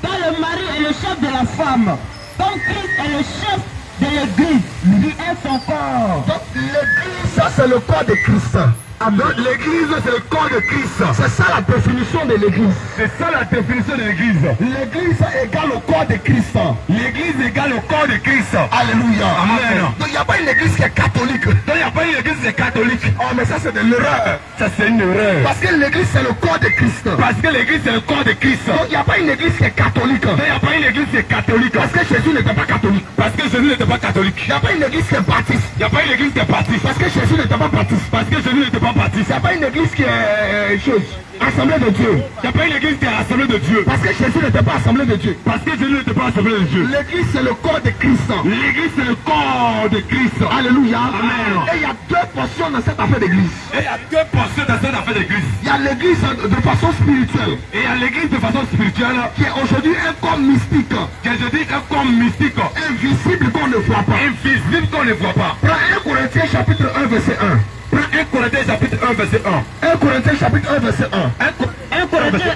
quand le mari est le chef de la femme, comme Christ est le chef de l'église, qui est son corps. Donc l'église, ça c'est le corps de Christ. Donc l'église c'est le corps de Christ. C'est ça la définition de l'église. C'est ça la définition de l'église. L'église égale au corps de Christ. L'église égale au corps de Christ. Alléluia. Amen. Donc il n'y a pas une église qui est catholique. Donc il n'y a pas une église qui est catholique. Oh mais ça c'est de l'erreur. Ça c'est une erreur. Parce que l'église c'est le corps de Christ. Parce que l'église c'est le corps de Christ. Donc il n'y a pas une église qui est catholique. Donc il n'y a pas une église qui est catholique. Parce que Jésus n'était pas catholique. Parce que Jésus n'était pas catholique. Il n'y a pas une église qui est baptiste. Il n'y a pas une église qui est baptiste. Parce que Jésus n'était pas baptiste. Parce que Jésus n'était pas baptiste. Il n'y a pas une église qui est assemblée de Dieu. Il n'y a pas une église qui est assemblée de Dieu. Parce que Jésus n'était pas assemblée de Dieu. Parce que Jésus n'était pas assemblée de Dieu. L'église c'est le corps de Christ. L'église c'est le corps de Christ. Alléluia. Amen. Et il y a deux portions dans cette affaire d'église. Et il y a deux portions dans cette affaire d'église. Il y a l'église de façon spirituelle. Et il y a l'église de façon spirituelle. Qui est aujourd'hui un corps mystique. Qui est aujourd'hui un corps mystique. Invisible qu'on ne voit pas. Invisible qu'on ne voit pas. Prends 1 Corinthiens chapitre 1 verset 1. Prends 1 Corinthiens chapitre 1 verset 1. 1 Corinthiens chapitre 1 verset 1. 1 Corinthiens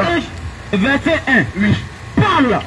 1, verset 1. Oui. Paul,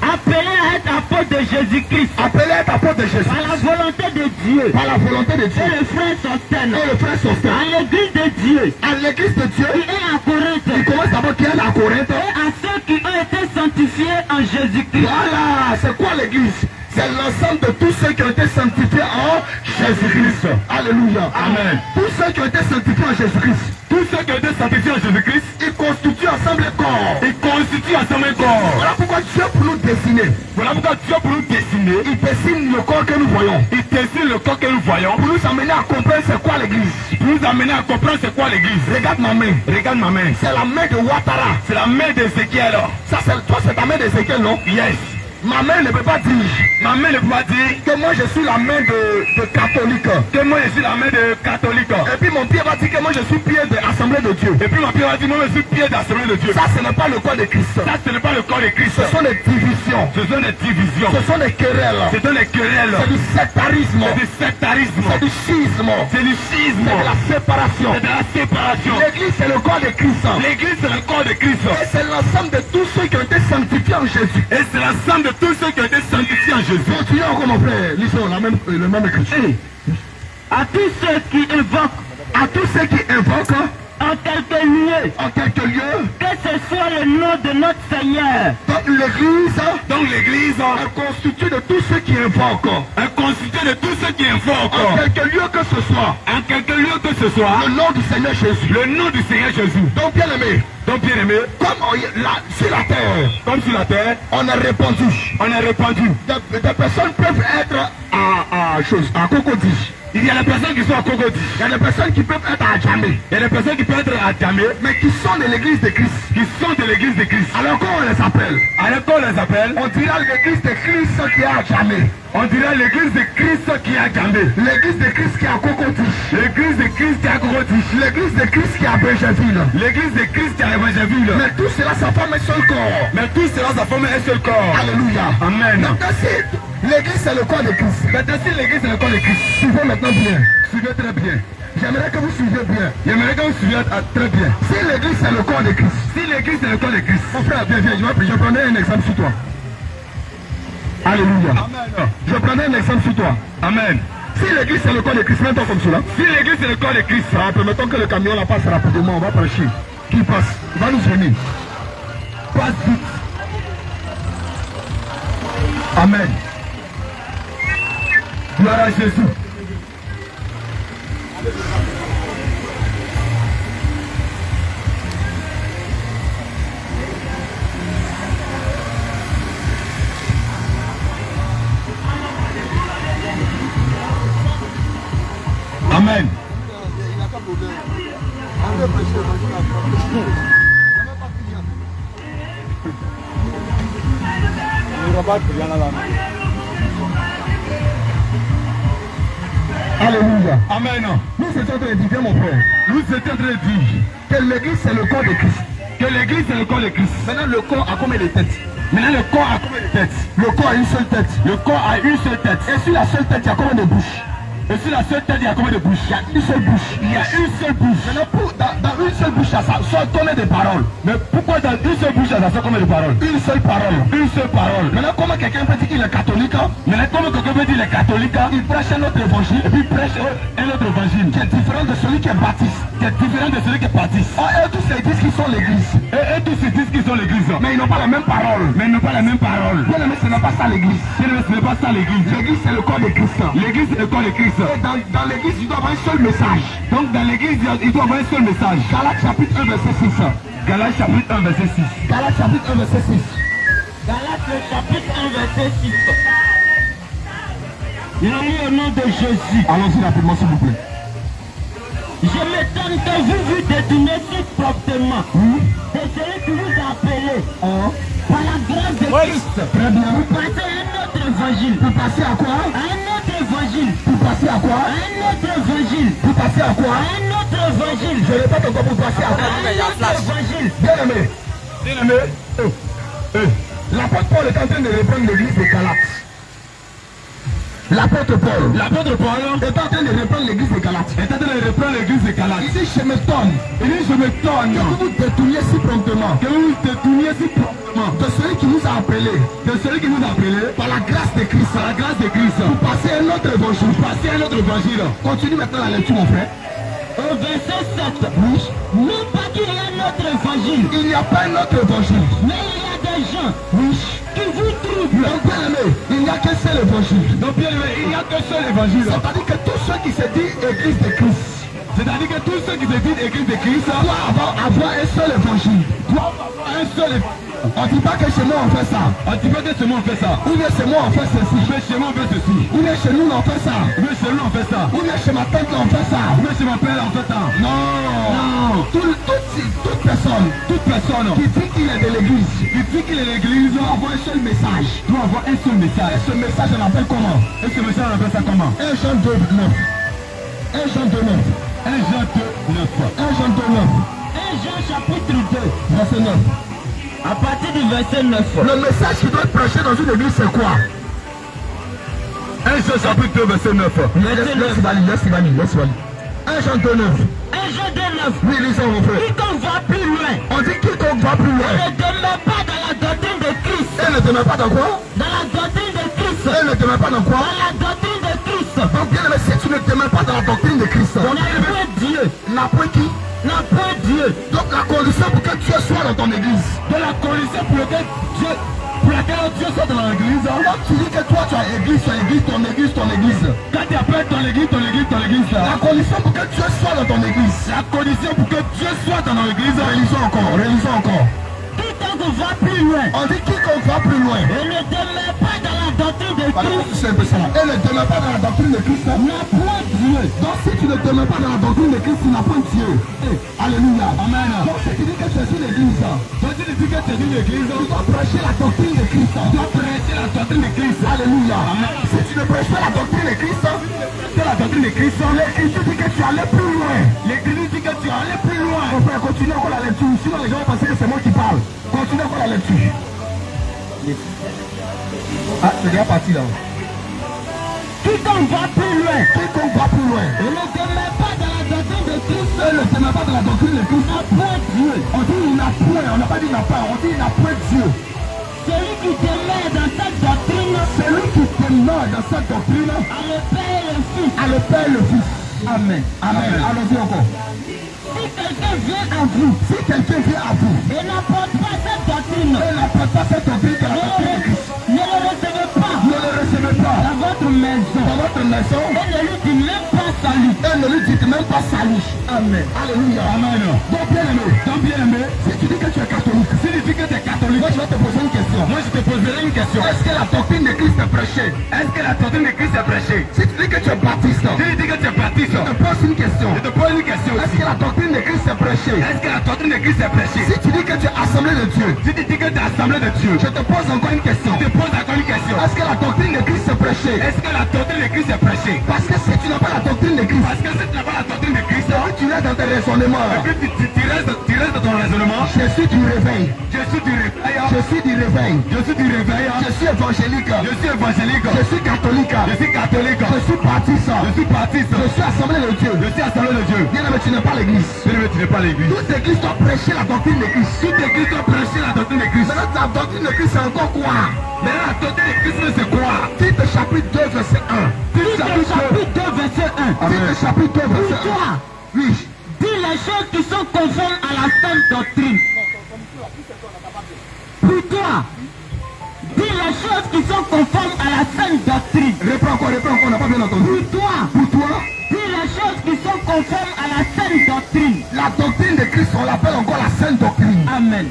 appelé à être apôtre de Jésus-Christ, appelé à être apôtre de Jésus, par la volonté de Dieu, par la volonté de Dieu, et le frère Sostène, à l'église de Dieu, à l'église de Dieu, qui est à Corinthe, qui commence d'abord qui est à Corinthe, et à ceux qui ont été sanctifiés en Jésus-Christ. Voilà, c'est quoi l'église? C'est l'ensemble de tous ceux qui ont été sanctifiés en Jésus-Christ. Alléluia. Amen. Tous ceux qui ont été sanctifiés en Jésus-Christ. Tous ceux qui ont été sanctifiés en Jésus-Christ, ils constituent ensemble un corps. Ils constituent ensemble un corps. Voilà pourquoi Dieu pour nous dessiner. Voilà pourquoi Dieu pour nous dessiner. Il dessine le corps que nous voyons. Il dessine le corps que nous voyons. Pour nous amener à comprendre c'est quoi l'église. Pour nous amener à comprendre c'est quoi l'église. Regarde ma main. Regarde ma main. C'est la main de Ouattara. C'est la main d'Ézéchiel. Ça c'est toi, c'est ta main d'Ézéchiel, non? Yes. Ma main ne peut pas dire. Ma main ne peut pas dire que moi je suis la main de catholique. Que moi je suis la main de catholique. Et puis mon pied va dire que moi je suis pied de l'Assemblée de Dieu. Et puis mon pied va dire moi je suis pied de l'Assemblée de Dieu. Ça ce n'est pas le corps de Christ. Ça ce n'est pas le corps de Christ. Ce sont des divisions. Ce sont des divisions. Ce sont des querelles. Ce sont des querelles. C'est du sectarisme. C'est du sectarisme. C'est du schisme. C'est du schisme. C'est de la séparation. C'est de la séparation. L'église c'est le corps de Christ. L'église c'est le corps de Christ. Et c'est l'ensemble de tous ceux qui ont été sanctifiés en Jésus. Et c'est l'ensemble de tous ceux qui ont été sanctifiés en Jésus. Continuons encore mon frère. Lisons le même écriture. À tous ceux qui invoquent, à tous ceux qui invoquent en en quelques lieux. En quelques lieux. Que ce soit le nom de notre Seigneur. Donc l'église est constituée de tous ceux qui invoquent. Est constitué de tous ceux qui En invoquent. quelques lieux que ce soit. En quelque lieu que ce soit. Le nom du Seigneur Jésus. Le nom du Seigneur Jésus. Donc bien aimé. Donc bien aimé. Comme sur la terre. Comme sur la terre. On a répandu. On a répandu. Des personnes peuvent être à Cocody. Il y a des personnes qui sont à Cocody. Il y a des personnes qui peuvent être à Djamé. Il y a des personnes qui peuvent être à Djamé. Mais qui sont de l'église de Christ. Qui sont de l'église de Christ. Alors qu'on les appelle. Alors qu'on les appelle. On dira l'église de Christ qui est à Djamé. On dirait l'église de Christ qui est à Djamé. L'église de Christ qui est à Cocody. L'église de Christ qui est à Cocody. L'église de Christ qui est à Benjaville. L'église de Christ qui est à Évangéville. Mais tout cela, ça forme un seul corps. Mais tout cela, ça forme un seul corps. Alléluia. Amen. Maintenant, si l'église c'est le corps de Christ. Maintenant, si l'église c'est le corps de Christ. Suivez maintenant bien. Suivez très bien. J'aimerais que vous suiviez bien. J'aimerais que vous suiviez très bien. Si l'église c'est le corps de Christ. Si l'église c'est le corps de Christ. Mon frère, viens, je prenais un exemple sur toi. Alléluia. Amen. Je prenais un exemple sur toi. Amen. Si l'église c'est le corps de Christ, mets-toi comme cela. Si l'église c'est le corps de Christ. Permettons que le camion la passe rapidement, on va prêcher. Qui passe? Il va nous venir. Passe vite. Amen. Gloire à Jésus. Amen. Alléluia. Amen. Nous étions en train de dire, mon frère, Nous étions en train de dire que l'église c'est le corps de Christ. que l'église c'est le corps de Christ. Maintenant, le corps a combien de têtes? Maintenant le corps a combien de têtes? Le corps a une seule tête. Le corps a une seule tête. Et sur la seule tête, il y a combien de bouches? Et sur la seule tête, il y a combien de bouches? Il y a une seule bouche. Il y a une seule bouche. Maintenant, dans une seule bouche, ça sort combien de paroles? Mais pourquoi dans une seule bouche, ça sort combien de paroles? Une seule parole. Une seule parole. Maintenant, comment quelqu'un peut dire qu'il est catholique? Maintenant, comment quelqu'un peut dire les catholiques? Il prêche un autre évangile. Et puis il prêche un autre évangile Qui est différent de celui qui est baptiste. qui est différent de celui qui est baptiste. Eux tous ils disent qu'ils sont l'église. Et tous ils disent qu'ils sont l'église. Mais ils n'ont pas la même parole. Mais ils n'ont pas la même parole. Bien aimé, ce n'est pas ça l'église. Bien aimé, ce n'est pas ça l'église. L'église c'est le corps de Christ. L'église c'est le corps de Christ. Et dans l'église, il doit avoir un seul message. Donc dans l'église, il doit y avoir un seul message. Galates chapitre 1 verset 6. Galates chapitre 1 verset 6. Galates chapitre 1 verset 6. Galates chapitre 1 verset 6. Il a mis au nom de Jésus. Allons-y rapidement s'il vous plaît. Je m'étonne que vous vous détournez si promptement de celui qui vous a appelé par la grâce de Christ. Très bien. Vous passez à un autre évangile. Vous passez à quoi? À un autre évangile. Vous passez à quoi? À un autre évangile. Vous passez à quoi? À un autre évangile. Je répète encore, vous passez à À quoi? un autre évangile. Bien aimé. Bien aimé. L'apôtre Paul est en train de reprendre l'église de Galates. L'apôtre Paul L'apôtre Paul est en train de reprendre l'église de Galates. est en train de reprendre l'église de Galates. Il dit, je m'étonne. Il dit, je m'étonne Que vous vous détourniez si promptement que vous vous détourniez si promptement de celui qui nous a appelés de celui qui nous a appelés par la grâce de Christ. par la grâce de Christ. Vous passez un autre évangile. Passez un autre évangile. Continue maintenant la lecture, mon frère. Au verset 7. Non pas qu'il y ait un autre évangile, Il n'y a pas un autre évangile. mais il y a des gens qui vous troublent. Donc, bien aimé, il n'y a qu'un seul évangile. Donc bien aimé, il n'y a qu'un seul évangile. C'est-à-dire que tous ceux qui se disent église de Christ C'est-à-dire que tous ceux qui se disent église de Christ doivent avoir un seul évangile. doivent avoir un seul évangile. On ne dit pas que chez moi on fait ça. On dit pas que chez moi on fait ça. Ou bien chez moi on fait ceci. Mais chez moi on fait ceci. Ou bien chez nous on fait ça. Mais chez nous on fait ça. Ou bien chez ma tante on fait ça. Mais chez ma père on fait ça. Non. Toute personne Toute personne qui dit qu'il est de l'église qui dit qu'il est l'église doit avoir un seul message. doit avoir un seul message. Et ce message on appelle comment? Et ce message on appelle ça comment? 1 Jean 2, 9. 1 Jean 2, 9. 1 Jean 2, 9. 1 Jean 2, 9. 1 Jean chapitre 2. Verset 9. À partir du verset 9. Le message qui doit être prêché dans une église c'est quoi? 1 Jean chapitre 2 verset 9. Laisse Vali. 1 Jean 2, 9. 1 Jean 2, 9. Oui, lisons mon frère. Quiconque va plus loin On dit quiconque va plus loin. ne demeure pas dans la doctrine de Christ. Elle ne demeure pas dans quoi? Dans la doctrine de Christ. Elle ne demeure pas dans quoi? Dans la doctrine de Christ. Donc bien aimé, si tu ne demeures pas dans la doctrine de Christ, N'a point Dieu. n'a point qui? N'a point dans ton église. De la condition pour laquelle Dieu soit dans l'église. Quand tu dis que toi tu as église, ton église. Quand tu appelles ton église. La condition pour que Dieu soit dans ton église. La condition pour que Dieu soit dans l'église. Réalisons encore. Quiconque va plus loin On dit quiconque va plus loin. et ne demeure pas dans la doctrine de Christ C'est un peu ça. Et ne demeure pas dans la doctrine de Christ. n'a point Dieu. Donc si tu ne demeures pas dans la doctrine de Christ, tu n'as pas Dieu. Alléluia. Amen. Donc si tu dis que tu es une église, Quand tu dis que tu es une église, tu dois prêcher la doctrine de Christ. tu dois prêcher la doctrine de Christ. Alléluia. Si tu ne prêches pas la doctrine de Christ, C'est la doctrine de Christ. l'écriture dit que tu allais plus loin. L'église dit que tu es allé plus loin. On peut continuer encore la lecture, sinon les gens vont penser que c'est moi qui parle. Continue encore la lecture. Ah, c'est déjà parti là. Quiconque va plus loin Quiconque va plus loin. et ne demeure pas dans la doctrine de Christ Et ne demeure pas dans la doctrine de Christ. n'a point Dieu. On dit il n'a point, on n'a pas dit il n'a pas, on dit il n'a point Dieu. Celui qui demeure dans cette doctrine Celui qui demeure dans cette doctrine a le Père et le Fils. a le Père et le Fils. Amen. Amen. Allons-y encore. Si quelqu'un vient à vous Si quelqu'un vient à vous et n'apporte pas cette doctrine, et n'apporte pas cette doctrine de la doctrine de Christ, ne le recevez pas ne le recevez pas dans votre maison dans votre maison et ne lui dites même pas salut. et ne lui dites même pas salut. Amen. Alléluia. Amen. Donc bien aimé, si tu dis que tu es catholique, Si tu dis que tu es catholique, moi je vais te poser une question. moi je te poserai une question. Est-ce que la doctrine de Christ est prêchée? Est-ce que la doctrine de Christ est prêchée? Si tu dis que tu es baptiste, Si tu dis que tu es baptiste, je te pose une question. je te pose une question Est-ce aussi. que la doctrine de Christ est prêchée? Est-ce que la doctrine de Christ est prêchée? Si tu dis que tu es assemblée de Dieu, Si tu dis que tu es assemblée de Dieu, je te pose encore une question. je te pose encore une question. Est-ce que la doctrine de Christ est prêchée? Est-ce que la doctrine de Christ est prêchée? Parce que si tu n'as pas la doctrine de Christ, Parce que si tu n'as pas la doctrine de Christ, si tu restes dans tes raisonnements, et puis tu restes dans ton raisonnement, je suis du réveil, je suis du réveil, je suis du réveil, je suis du réveil, je suis évangélique, je suis évangélique, je suis catholique, je suis catholique, je suis baptiste, je suis baptiste, je suis assemblée de Dieu. je suis assemblée de Dieu. Bien aimé, tu n'es pas l'église. Mais tu n'es pas l'église. Toute église doit prêcher la doctrine de Christ. Toute église doit prêcher la doctrine de Christ. Maintenant, la doctrine de Christ, c'est encore quoi? Mais la doctrine de Christ, c'est quoi? Tite chapitre 2, verset 1. Tite chapitre 2, verset 1. Tite chapitre 2, verset 1. Toi, Oui. dis les choses qui sont conformes à la sainte doctrine. Pour toi, dis les choses qui sont conformes à la sainte doctrine. Reprends encore, on n'a pas bien entendu. Pour toi, Pour toi, dis les choses qui sont conformes à la sainte doctrine. la doctrine de Christ, on l'appelle encore la sainte doctrine. Amen.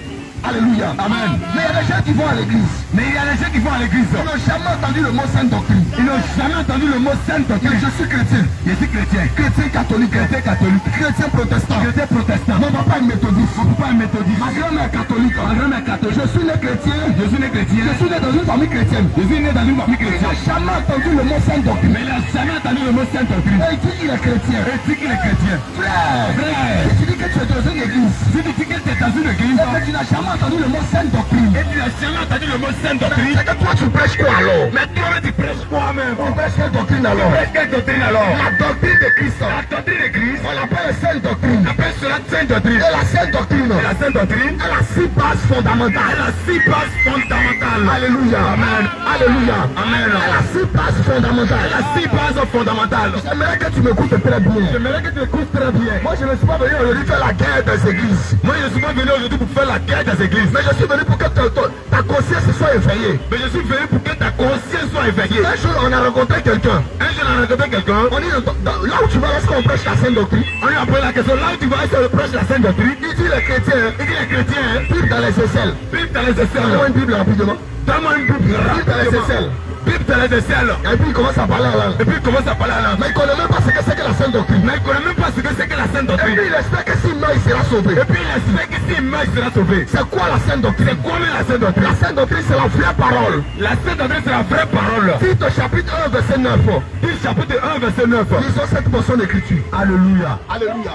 Alléluia. Amen. Mais il y a des gens qui vont à l'église. Mais il y a des gens qui vont à l'église. Ils n'ont jamais entendu le mot sainte doctrine. Ils n'ont jamais entendu le mot sainte Mais doctrine. je suis chrétien. Je suis chrétien. Chrétien catholique. Chrétien catholique. Chrétien protestant. Chrétien protestant. Mon papa est méthodiste. Mon papa est méthodiste. Ma grand-mère est catholique. Ma grand-mère est catholique. Je suis né chrétien. Je suis né chrétien. Je suis né dans une famille chrétienne. Je suis né dans une famille Il n'a chrétienne. jamais entendu le mot sainte doctrine. Mais il n'a jamais entendu le mot sainte doctrine. Et il dit qu'il est chrétien. Et dit qu'il est chrétien. Frère, Frère, si tu dis que tu es dans une église si tu dis que tu es dans une église et que tu n'as jamais entendu le mot sainte doctrine, et tu n'as jamais entendu le mot sainte doctrine, c'est que toi tu prêches quoi alors? mais toi tu prêches quoi même? On prêche quelle doctrine alors? Prêche quelle doctrine alors? La doctrine de Christ. La doctrine de Christ, On l'appelle sainte doctrine. on appelle cela sainte doctrine. Et la sainte doctrine, Et la sainte doctrine, elle a 6 bases elle fondamentales. a 6 bases fondamentales. Alléluia. Amen. Alléluia. Amen. Elle a 6 bases fondamentales. Elle a 6 bases fondamentales. J'aimerais que tu m'écoutes très bien. J'aimerais que tu écoutes très bien. Moi je ne suis pas venu aujourd'hui faire la guerre des églises. Moi je ne suis pas venu aujourd'hui pour faire la guerre des églises. Mais je suis venu pour que ta conscience soit éveillée. Mais je suis venu pour que ta conscience soit éveillée. Un jour on a rencontré quelqu'un. Un jour on a rencontré quelqu'un. On dit là où tu vas lorsqu'on prêche la sainte doctrine. On lui a posé la question, là où tu vas, c'est le prêche la sainte doctrine. Il dit les chrétiens, Il dit les chrétiens, Bible dans les aisselles. Bible dans les Donne-moi aisselles. une Bible rapidement. Donne-moi une Bible. Bible dans les aisselles. Bible dans les aisselles. Et puis il commence à parler en langue. Et puis il commence à parler à langue. Mais il ne connaît même pas ce que c'est que la sainte doctrine. Mais il ne connaît même pas ce que c'est que la sainte Et doctrine. puis il espère que s'il meurt, il sera sauvé. Et puis il espère que s'il meurt, il sera sauvé. C'est quoi la sainte doctrine? C'est quoi même la sainte doctrine? La sainte doctrine, c'est la vraie parole. La sainte doctrine, c'est la vraie parole. Tite chapitre 1, verset 9. Tite chapitre 1, verset 9. Lisons cette portion d'écriture. Alléluia. Alléluia.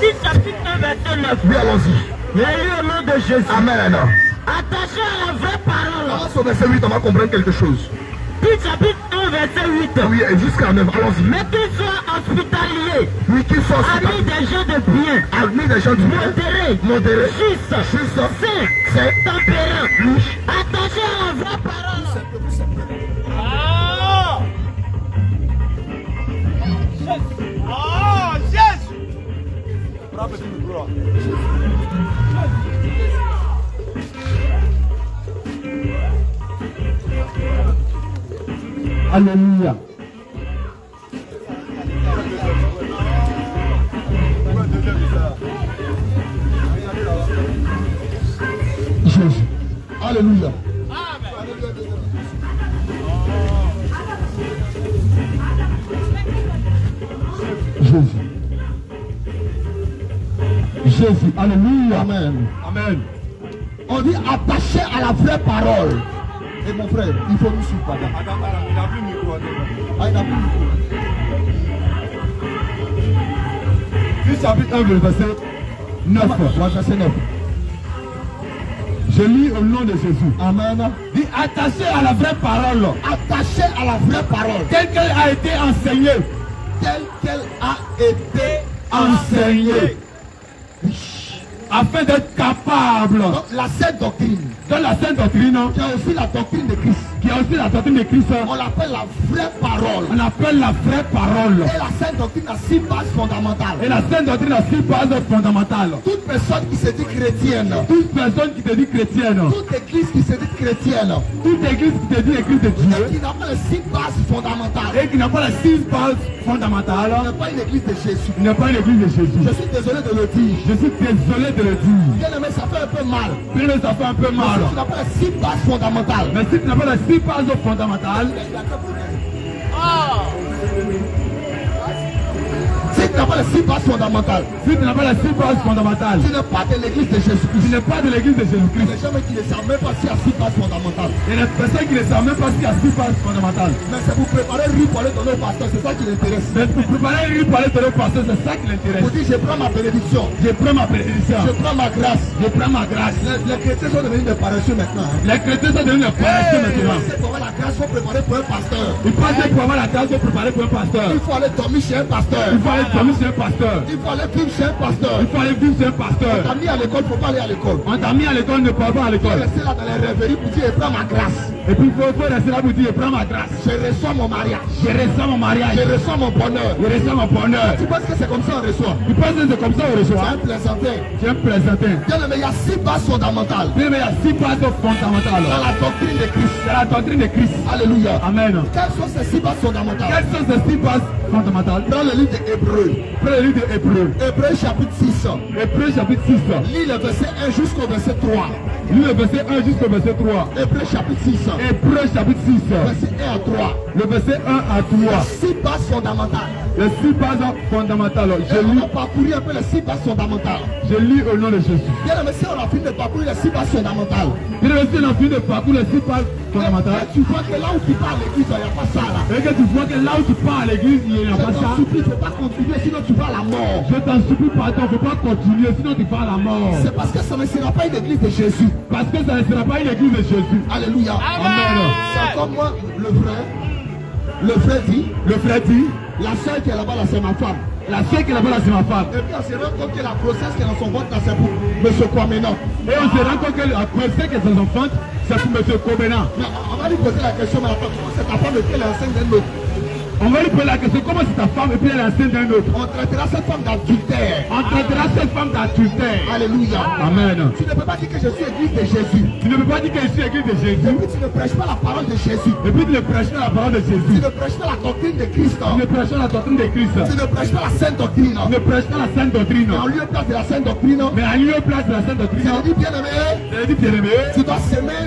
Tite chapitre 1, verset 9. Oui, allons-y. Jésus au nom de Jésus. Amen. Attaché à la vraie parole. Commence au verset 8, on va comprendre quelque chose. Tite chapitre 1, verset 8. Oui, et jusqu'à 9, allons-y. Mais qu'il soit hospitalier, Oui, qu'il soit ami des gens de bien, ami des gens du bien, modéré, modéré, juste, juste, saint, c'est, tempérant, attaché à la vraie parole. Ah, Jésus! Alléluia. Jésus. Alléluia. Jésus. Jésus. Alléluia. Amen. Amen. On dit attaché à la vraie parole. Et mon frère, il faut nous suivre. Il n'a plus micro. Ah, il n'a plus micro. Puis chapitre 1, verset 9. Verset 9. Je lis au nom de Jésus. Amen. Dit attaché à la vraie parole. Attaché à la vraie parole. Telle qu'elle a été enseignée. Telle qu'elle a été enseignée. Afin d'être capable. Donc, la sainte doctrine. Dans la sainte doctrine. Qui a aussi la doctrine de Christ. Qui a aussi la doctrine de Christ. On l'appelle la vraie parole. On appelle la vraie parole. Et la sainte doctrine a 6 bases fondamentales. Et la sainte doctrine a 6 bases fondamentales. Toute personne qui se dit chrétienne. Toute personne qui te dit chrétienne. Toute église qui se dit chrétienne. Toute église qui te dit église de Dieu. Et qui n'a pas les 6 bases fondamentales. Et qui n'a pas les 6 bases fondamentales. n'est pas une église de Jésus. Il n'est pas une église de Jésus. Je suis désolé de le dire. Je suis désolé de le dire. Bien aimé, ça fait un peu mal. Bien aimé, ça fait un peu mal. Mais si tu n'as pas les 6 bases fondamentales. Mais si tu n'as pas les 6 bases fondamentales. Si tu n'as pas les 6 bases fondamentales. Si tu n'as pas les 6 bases fondamentales. Tu n'es pas de l'église de Jésus-Christ. Tu n'es pas de l'église de Jésus-Christ. Les gens qui ne savent même pas s'il y a 6 bases fondamentales. Il y a des personnes qui ne savent même pas s'il y a 6 bases fondamentales. Mais c'est pour préparer le riz pour aller donner au pasteur, c'est ça qui l'intéresse. Mais pour préparer le riz pour aller donner au pasteur, c'est ça qui l'intéresse. Pour dire, je prends ma bénédiction. Je prends ma bénédiction. Je prends ma grâce. Je prends ma grâce. Les chrétiens sont devenus des paresseux maintenant. Les chrétiens sont devenus des paresseux maintenant. C'est pour avoir la grâce, il faut préparer pour un pasteur. Ils pensent que pour avoir la grâce, il faut préparer pour un pasteur. Il faut aller dormir chez un pasteur. Il faut aller dormir chez un pasteur. Il faut aller vivre chez un pasteur. Il faut aller vivre chez un pasteur. On t'a mis à l'école, il ne faut pas aller à l'école. On t'a mis à l'école, ne pas à Il faut l'école. rester là dans les rêveries pour dire, je prends ma grâce. Et puis il faut rester là pour dire, je prends ma grâce. Je reçois mon mariage. Je reçois mon mariage. Je reçois mon bonheur. Je reçois mon bonheur. Tu penses que c'est comme ça qu'on reçoit? Tu penses que c'est comme ça qu'on C'est reçoit? un plaisantin. Tu es un plaisantin. Bien, mais il y a 6 bases fondamentales Mais il y a 6 bases fondamentales. dans la doctrine de Christ. C'est la doctrine de Christ. Alléluia. Amen. Quelles sont ces 6 bases fondamentales? Quelles sont ces 6 bases fondamentales? Dans le livre d'Hébreux. Prenez le livre de Hébreu. Hébreux chapitre 6. Hébreu chapitre 6. Lis le verset 1 jusqu'au verset 3. Lis le verset 1 jusqu'au verset 3. Hébreux chapitre 6. Hébreu chapitre 6. Verset 1 à 3. Le verset 1 à 3. 6 bases fondamentales. Les 6 bases fondamentales. Et on a parcouru un peu les 6 bases fondamentales. Je lis au nom de Jésus. Bien, mais si on a fini de parcourir les 6 bases fondamentales. Bien, si on a fini de parcourir les 6 bases fondamentales. Et tu vois que là où tu pars à l'église, il n'y a pas ça là. Et que tu vois que là où tu pars à l'église, il n'y a Je pas ça. t'en supplie, il ne faut pas continuer, sinon tu vas à la mort. Je t'en supplie, pardon, il ne faut pas continuer, sinon tu vas à la mort. C'est parce que ça ne sera pas une église de Jésus. Parce que ça ne sera pas une église de Jésus. Alléluia. Amen. C'est comme moi, le frère. Le frère dit, la soeur qui est là-bas, là, c'est ma femme. La soeur qui est là-bas, là, c'est ma femme. Et puis on se rend compte que la grossesse qui est dans son ventre, là, c'est pour M. Kwamena. Et on se rend compte que la grossesse qui est dans son ventre, c'est pour M. Kobena. Mais on va lui poser la question, mais attends, comment c'est ta femme et puis elle est enceinte d'un autre? On va lui poser la question, comment c'est ta femme et puis elle est enceinte d'un autre? On traitera cette femme d'adultère. On traitera cette femme d'adultère. Alléluia. Amen. Tu ne peux pas dire que je suis église de Jésus. Tu ne peux pas dire que je suis église de Et Jésus. puis tu ne prêches pas la parole de Jésus. Et puis tu ne prêches pas la parole de Tu Jésus. ne prêches pas la doctrine de Christ. Tu ne prêches pas la doctrine de Christ. Tu ne prêches pas la sainte doctrine. Tu ne prêches pas la sainte doctrine. Mais en lieu et place de la sainte doctrine, Mais en lieu et place de la sainte doctrine, je dis bien aimé, je dis bien aimé, tu dois semer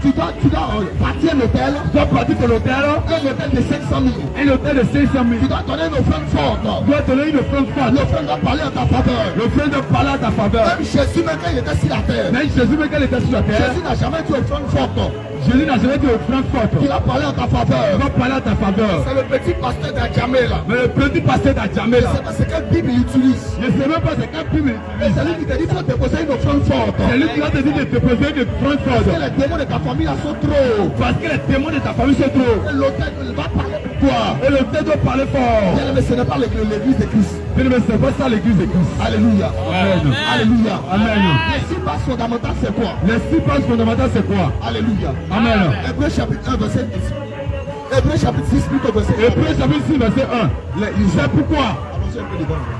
tu dois bâtir un hôtel, tu dois partir de l'hôtel, un hôtel de 500 000. un hôtel de 500 000. Tu dois donner une offrande forte. Tu dois donner une offrande forte. L'offrande doit parler en ta faveur. L'offrande doit parler à ta faveur. Même Jésus, même quand il était sur la terre, Mais Jésus, mais quand il était sur la terre, Jésus n'a jamais dit offrande forte. Jésus n'a jamais dit offrande forte. Il a parlé en ta faveur. Il va parler à ta faveur. C'est le petit pasteur d'Adjamé là. Mais le petit pasteur d'Adjamé là, C'est quelle Bible il utilise. je ne sais même pas c'est quelle Bible. Et c'est lui qui te dit qu'il faut déposer une offrande forte. C'est lui qui va te dire de te poser une offrande Parce que forte. les démons de ta famille là sont trop. Parce que les témoins de ta famille sont trop. Et l'hôtel il va parler pour toi. Et le tête doit parler fort. Bien aimé, ce n'est pas l'église de Christ. Mais c'est pas ça l'église de Christ. Alléluia. Amen. Alléluia. Amen. Les 6 bases fondamentales, c'est quoi? Les 6 bases fondamentales, c'est quoi? Alléluia. Amen. Hébreux chapitre 1, verset 10. Hébreux chapitre 6, plutôt verset 1. Hébreu chapitre 6, verset 1. C'est pourquoi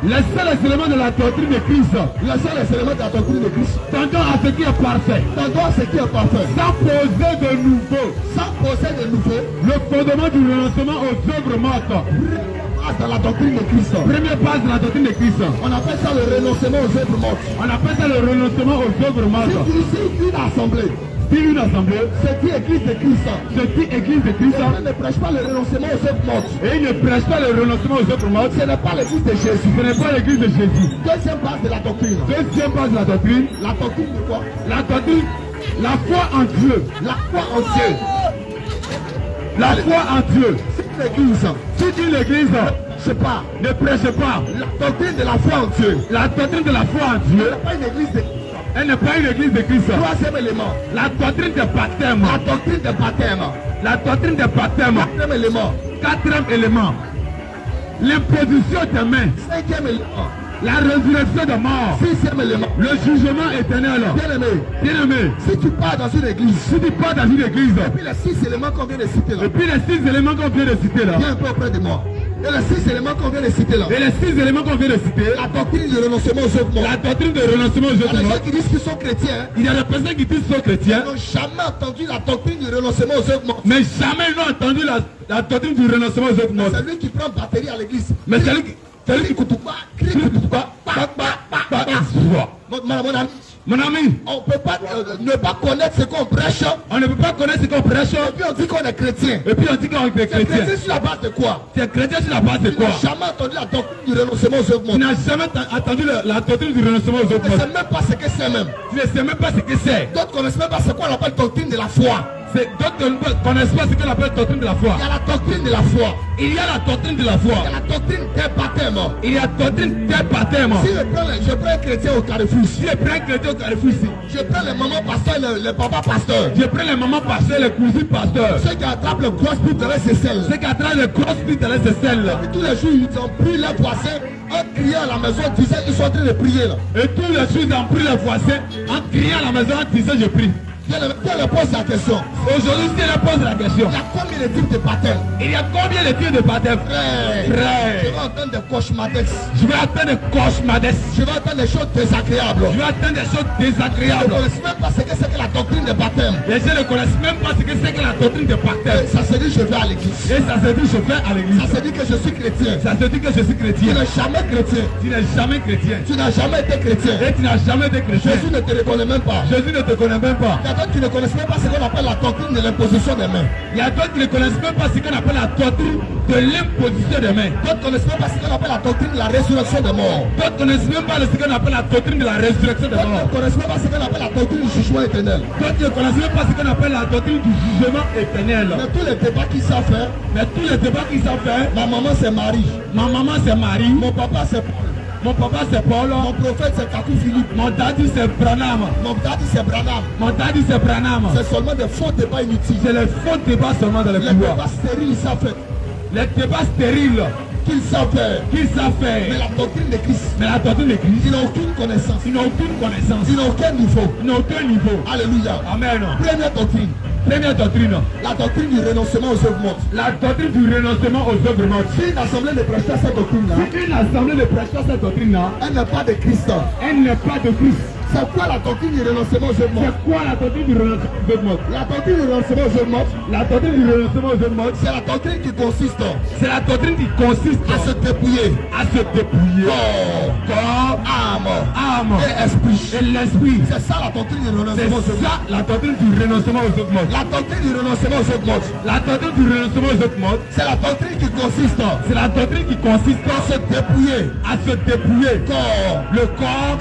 Les seuls éléments de la doctrine de Christ. Les seuls éléments de la doctrine de Christ. Tendant à ce qui est parfait. Tendant à ce qui est parfait. Sans poser de nouveau. Sans poser de nouveau. Le fondement du renoncement aux œuvres mortes. Dans la doctrine de Christ. Première base de la doctrine de Christ. On appelle ça le renoncement aux œuvres mortes. On appelle ça le renoncement aux œuvres mortes. C'est une assemblée. Une assemblée, c'est qui église de Christ. C'est qui église de Christ. Il ne prêche pas le renoncement aux œuvres mortes. Et il ne prêche pas le renoncement aux œuvres mortes. Ce n'est pas l'église de Jésus. Ce n'est pas l'église de Jésus. Deuxième base de la doctrine. Deuxième base de la doctrine. La doctrine de quoi? La doctrine. La foi en Dieu. La foi en Dieu. La foi en Dieu. C'est l'église. C'est une église. Je sais pas. Ne prêche pas. La doctrine de la foi en Dieu. La doctrine de la foi en Dieu. Ce n'est pas une église de Elle n'est pas une église de Christ. Troisième élément. La doctrine de baptême. La doctrine de baptême. La doctrine de baptême. Quatrième élément. Quatrième élément. L'imposition des mains. Cinquième élément. La résurrection de mort. Sixième élément. Le jugement éternel. Bien-aimé. Bien-aimé. Si tu pars dans une église. Si tu pars dans une église. Et puis les 6 éléments qu'on vient de citer là. Et puis les 6 éléments qu'on vient de citer là. Viens un peu auprès de moi. Et les 6 éléments qu'on vient de citer là. Et les 6 éléments qu'on vient de citer. La doctrine de renoncement aux œuvres mortes. La doctrine de renoncement aux œuvres mortes. Il y a des gens qui disent qu'ils sont chrétiens. Il y a des personnes qui disent qu'ils sont chrétiens. Ils n'ont jamais entendu la doctrine du renoncement aux œuvres mortes. Mais jamais ils n'ont entendu la doctrine du renoncement aux œuvres mortes. C'est lui qui prend batterie à l'église. Mais c'est lui qui... C'est lui qui coûte pas. Mon ami, on ne peut pas ne pas connaître ce qu'on prêche. On ne peut pas connaître ce qu'on prêche. Et puis on dit qu'on est chrétien. Et puis on dit qu'on est chrétien. Tu es chrétien sur la base de quoi? Tu es chrétien sur la base de quoi? Tu n'as jamais entendu la doctrine du renoncement aux œuvres mortes. Tu n'as jamais entendu la doctrine du renoncement aux œuvres mortes. Tu ne sais même pas ce que c'est même. Tu ne sais même pas ce que c'est. D'autres ne connaissent même pas ce qu'on appelle doctrine de la foi. D'autres ne connaissent pas ce qu'on appelle doctrine de la foi. Il y a la doctrine de la foi. Il y a la doctrine de la foi. Il y a la doctrine des baptêmes. Il y a la doctrine des baptêmes. Si je prends un chrétien au Carrefour. Si je prends un chrétien au Carrefour ici. Je prends les mamans pasteurs, les papas pasteurs. Je prends les mamans pasteurs, les cousines pasteurs. Ceux qui attrapent le gros split dans les aisselles. Ceux qui attrapent le gros split dans les aisselles. Et tous les jours, ils ont pris leurs voisins en criant à la maison, disant qu'ils sont en train de prier là. Et tous les jours, ils ont pris leurs voisins en criant à la maison, en disant je prie. Dieu leur pose la question. Aujourd'hui, Dieu leur pose la question. Il y a combien de types de baptêmes? Il y a combien de types de baptêmes? Frère, je vais entendre des cauchemardesses. Je vais entendre des cauchemardesses. Je vais entendre des choses désagréables. Je vais entendre des choses désagréables. Ils ne connaissent même pas ce que c'est que la doctrine des baptêmes. Les gens ne connaissent même pas ce que c'est que la doctrine des baptêmes. Ça se dit je vais à l'église. Et ça se dit je vais à l'église. Ça se dit que je suis chrétien. Ça se dit que je suis chrétien. Tu n'es jamais chrétien. Tu n'es jamais chrétien. Tu n'as jamais été chrétien. Et tu n'as jamais été chrétien. Jésus ne te reconnaît même pas. Jésus ne te connaît même pas. Il y a d'autres qui ne connaissent même pas ce qu'on appelle la doctrine de l'imposition des mains. Il y a d'autres qui ne connaissent même pas ce qu'on appelle la doctrine de l'imposition des mains. D'autres ne connaissent même pas ce qu'on appelle la doctrine de la résurrection des morts. D'autres ne connaissent même pas ce qu'on appelle la doctrine de la résurrection des morts. D'autres ne connaissent même pas ce qu'on appelle la doctrine du jugement éternel. D'autres ne connaissent même pas ce qu'on appelle la doctrine du jugement éternel. Mais tous les débats qu'ils savent faire. Mais tous les débats qu'ils savent faire. Ma maman c'est Marie. Ma maman c'est Marie. Mon papa c'est Paul. Mon papa c'est Paul. Mon prophète c'est Kakou Philippe. Mon daddy c'est Branham. Mon daddy c'est Branham. Mon daddy c'est Branham. C'est seulement des faux débats inutiles. C'est les faux débats seulement dans les pouvoirs. Les débats stériles ils savent faire. Les débats stériles qu'ils savent faire. Qu'ils savent faire. Mais la doctrine de Christ. Mais la doctrine de Christ. Ils n'ont aucune connaissance. Ils n'ont aucune connaissance. Ils n'ont aucun niveau. Ils n'ont aucun niveau. Alléluia. Amen. Première doctrine. Première doctrine. La doctrine du renoncement aux œuvres mortes. La doctrine du renoncement aux œuvres mortes. Si une assemblée ne prêche pas cette doctrine-là. Si une assemblée ne prêche pas cette doctrine-là. Elle n'est pas de Christ. Elle n'est pas de Christ. C'est quoi la doctrine du renoncement aux œuvres mortes? C'est quoi la doctrine du renoncement aux œuvres mortes? La doctrine du renoncement aux œuvres mortes. La doctrine du renoncement aux œuvres mortes. C'est la doctrine qui consiste. C'est la doctrine qui consiste à se dépouiller. À se dépouiller. Corps, âme et esprit. Et l'esprit. C'est ça la doctrine du renoncement aux œuvres mortes. C'est ça la doctrine du renoncement aux œuvres mortes. La doctrine du renoncement aux œuvres mortes. La doctrine du renoncement aux œuvres mortes. C'est la doctrine qui consiste. C'est la doctrine qui consiste à se dépouiller. À se dépouiller. Corps. Le corps,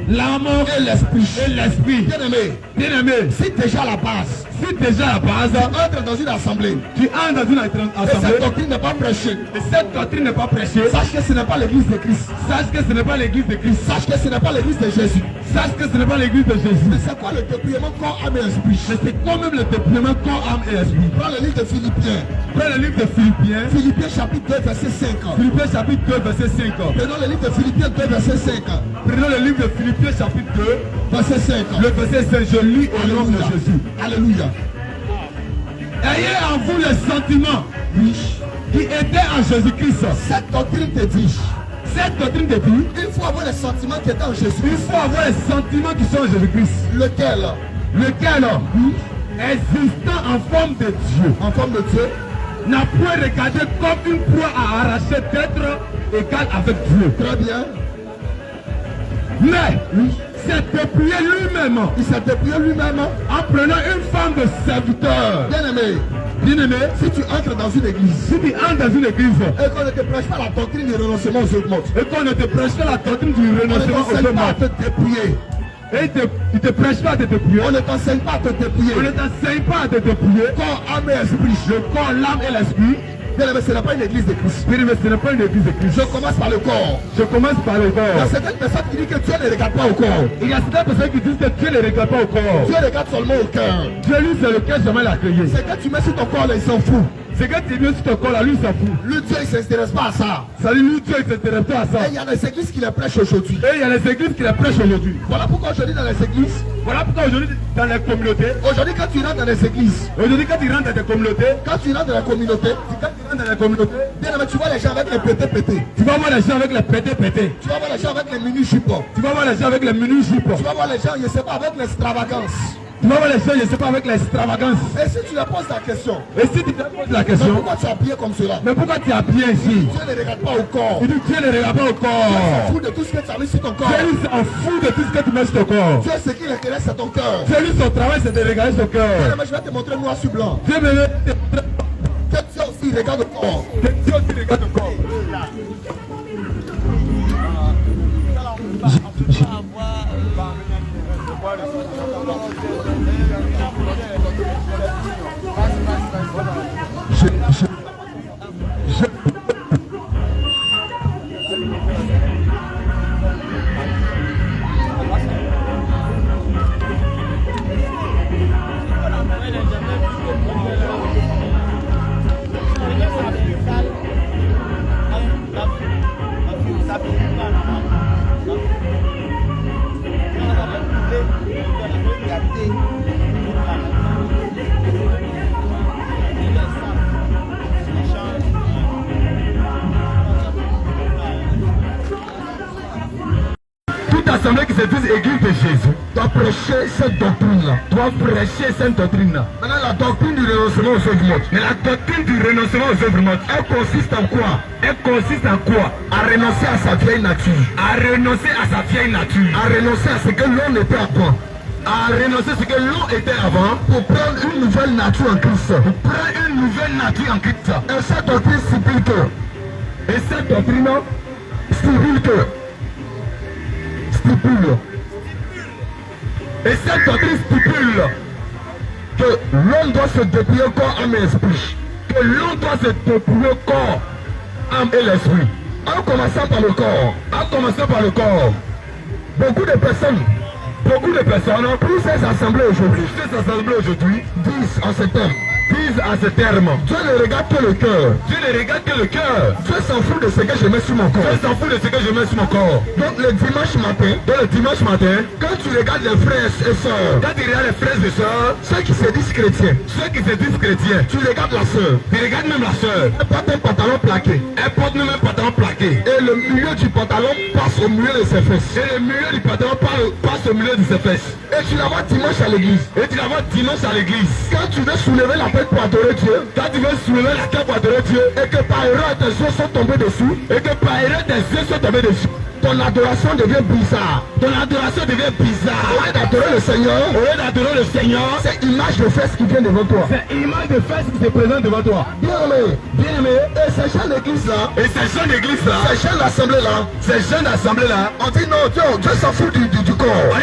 l'âme et l'esprit. Et l'esprit. Bien-aimé. Bien-aimé. Si déjà la base. Si déjà la base. Tu entres dans une assemblée. Tu entres dans une assemblée. Et cette doctrine n'est pas prêchée. Et cette doctrine n'est pas prêchée. Sache que ce n'est pas l'église de Christ. Sache que ce n'est pas l'église de Christ. Sache que ce n'est pas l'église de Jésus. Sache que ce n'est pas l'église de Jésus. Mais c'est quoi le dépouillement corps, âme et esprit? Mais c'est quoi même le dépouillement corps, âme et esprit? Prends le livre de Philippiens. Prends le livre de Philippiens. Philippiens chapitre 2 verset 5. Philippiens chapitre 2 verset 5. Prenons le livre de Philippiens 2 verset 5. Prenons le livre de Philippiens chapitre 2 verset 5. Le verset 5, je lis au nom de Jésus. Alléluia. Ayez en vous le sentiment qui était en Jésus-Christ. Cette doctrine te dit. cette doctrine de vie, il faut avoir les sentiments qui étaient en Jésus. il faut avoir les sentiments qui sont en Jésus-Christ. Lequel? Lequel, existant en forme de Dieu, En forme de Dieu. n'a point regardé comme une proie à arracher d'être égal avec Dieu. Très bien. Mais s'est dépouillé lui-même Il s'est dépouillé lui-même. en prenant une femme de serviteur. Bien-aimé, Bien-aimé, si tu entres dans une église si tu entres dans une église et qu'on ne te prêche pas la doctrine du renoncement aux augmentes, et qu'on ne te prêche pas la doctrine du on ne renoncement aux t'enseigne pas à hommes, te dépouiller. et il te prêche pas à te dépouiller, On ne t'enseigne pas à te dépouiller. on ne t'enseigne pas à te dépouiller, Corps, âme et esprit. le corps, l'âme et l'esprit. Bien-aimé, ce n'est pas une église de Christ. Mais ce n'est pas une église de Christ. Je commence par le corps. Je commence par le Il y a corps. certaines personnes qui disent que Dieu ne regarde pas au corps. Il y a certaines personnes qui disent que Dieu ne regarde pas au corps. Dieu regarde seulement au cœur. Dieu, lui, c'est le cœur jamais l'a créé. C'est que tu mets sur ton corps, là, il s'en fout. C'est que tu viens sur ton corps là, lui, il s'en fout. Le Dieu, il ne s'intéresse pas à ça. Ça dit, lui, Dieu, il s'intéresse pas à ça. Et il y a des églises qui les prêchent aujourd'hui. Et il y a les églises qui les prêchent aujourd'hui. Voilà pourquoi aujourd'hui dans les églises, Voilà pourquoi aujourd'hui, dans les communautés, aujourd'hui quand tu rentres dans les églises, aujourd'hui, quand tu rentres dans des communautés, quand tu rentres dans la communauté, quand tu rentres dans les communautés, bien aimé, tu vois les gens avec les pétés. tu vas voir les gens avec les pétés. Tu vas voir les gens avec les mini jupons. Tu vas voir les gens avec les menus jupes. Tu vas voir les gens, je ne sais pas, avec l'extravagance. Tu vas voir les gens, je ne sais pas, avec l'extravagance. Et si tu leur poses la question, Et si tu te poses la mais question, pourquoi tu es habillé comme cela? mais pourquoi tu es habillé ici? Dieu ne regarde pas au corps. Il dit, Dieu ne regarde pas au Dieu s'en corps. fout de tout ce que tu as mis sur ton corps. Dieu, lui, s'en fout de tout ce que tu mets sur ton corps. Dieu, ce qu'il intéresse, c'est ton cœur. Dieu, lui, son travail, c'est de regarder son Bien cœur. aimé, je vais te montrer noir sur blanc. Dieu, me Que Dieu aussi regarde au corps. Dieu aussi regarde ton corps. Toute assemblée qui se dise église de Jésus doit prêcher cette doctrine-là. Doit prêcher cette doctrine-là. Maintenant, la doctrine du renoncement aux œuvres mortes. Mais la doctrine du renoncement aux œuvres mortes, elle consiste en quoi? Elle consiste en quoi? À renoncer à sa vieille nature. À renoncer à sa vieille nature. À renoncer à ce que l'on était avant. À renoncer à ce que l'on était avant pour prendre une nouvelle nature en Christ. Pour prendre une nouvelle nature en Christ. Et cette doctrine stipule que. Et cette doctrine stipule que. Et cette doctrine stipule que l'homme doit se dépouiller corps, âme et esprit. Que l'homme doit se dépouiller corps, âme et l'esprit. En commençant par le corps. En commençant par le corps. Beaucoup de personnes, plus ces assemblées aujourd'hui, disent en ces termes. Dieu ne regarde que le cœur. Dieu s'en fout de ce que je mets sur mon corps. Donc le dimanche matin, quand tu regardes les frères et sœurs, ceux qui se disent chrétiens, tu regardes la sœur. Elle porte un pantalon plaqué. Et le milieu du pantalon passe au milieu de ses fesses. Et tu la vois dimanche à l'église. Quand tu veux soulever la tête pour adorer Dieu, et que par erreur tes yeux sont tombés dessus, ton adoration devient bizarre. Au lieu d'adorer le Seigneur, c'est image de fesses qui vient devant toi. qui se présente devant toi. Bien aimé. Et ces gens d'église-là, ces gens d'assemblée-là, on dit non, Dieu s'en fout du corps.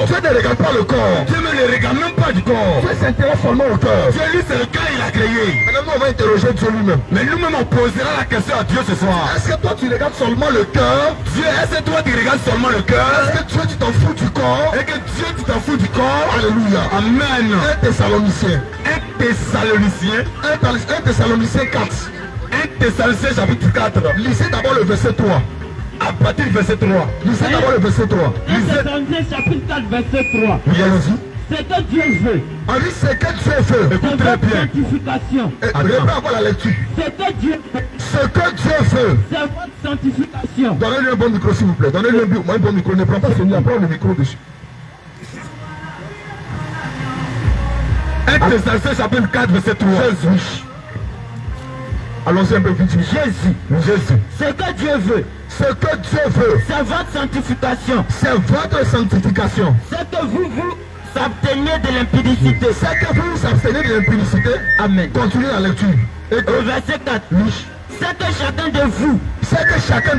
Dieu ne regarde pas le corps. Dieu ne regarde même pas du corps. Dieu s'intéresse seulement au cœur. Dieu, lui, c'est le cœur qu'il a créé. Maintenant, on va interroger Dieu lui-même. Mais nous-mêmes, on posera la question à Dieu ce soir. Est-ce que toi, tu regardes seulement le cœur? Dieu, est-ce que toi, tu regardes seulement le cœur? Est-ce que Dieu, tu t'en fous du corps? Et que Dieu, tu t'en fous du corps? Alléluia. Amen. 1 Thessaloniciens. 1 Thessaloniciens 4. 1 Thessaloniciens chapitre 4. Lisez d'abord le verset 3. À partir du verset 3. Lisez d'abord le verset 3. 1 Thessaloniciens chapitre 4 verset 3. Oui, allons-y. Ce que Dieu veut. On dit ce que Dieu veut. Écoute très bien. Sanctification. Reprends encore la lecture. Ce que Dieu veut. Ce que Dieu veut. C'est votre sanctification. Donnez-lui un bon micro s'il vous plaît. Donnez-lui un bon micro. Ne prends pas celui-là. Prends le micro dessus. 1 Thessaloniciens chapitre 4 verset 3. Jésus. Allons-y un peu vite. Jésus. Ce que Dieu veut. Ce que Dieu veut. C'est votre sanctification. C'est votre sanctification. C'est que vous abstenez de l'impudicité. C'est que vous vous abstenez de l'impudicité. Amen. Continuez la lecture. Et Au verset 4. oui. C'est que chacun de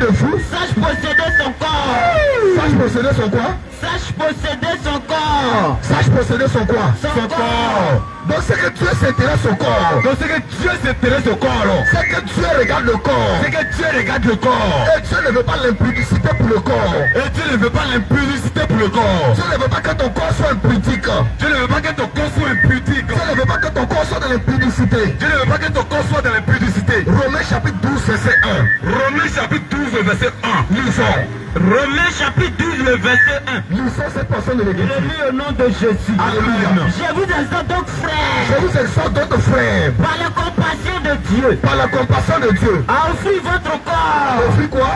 vous sache posséder son corps. Sache posséder son quoi? Sache posséder son corps. Sache posséder son quoi? Son corps. Donc c'est que Dieu s'intéresse au corps. Donc c'est que Dieu s'intéresse au corps alors. C'est que Dieu regarde le corps. C'est que Dieu regarde le corps. Et Dieu ne veut pas l'impudicité pour le corps. Et Dieu ne veut pas l'impudicité pour le corps. Dieu ne veut pas que ton corps soit impudique. Dieu ne veut pas que ton corps soit impudique. Dieu ne veut pas que ton corps soit dans l'impudicité. Dieu ne veut pas que ton corps soit dans l'impudicité. Romains chapitre 12 verset 1. Romains chapitre 12 verset 1. Lisons. Romains chapitre 12 le verset 1. Lisons cette portion de Je l'écriture. lis au nom de Jésus. Alléluia. Je vous exhorte donc frères, Je vous exhorte d'autres frères, par la compassion de Dieu, par la compassion de Dieu. à offrir votre corps. Offrir quoi? À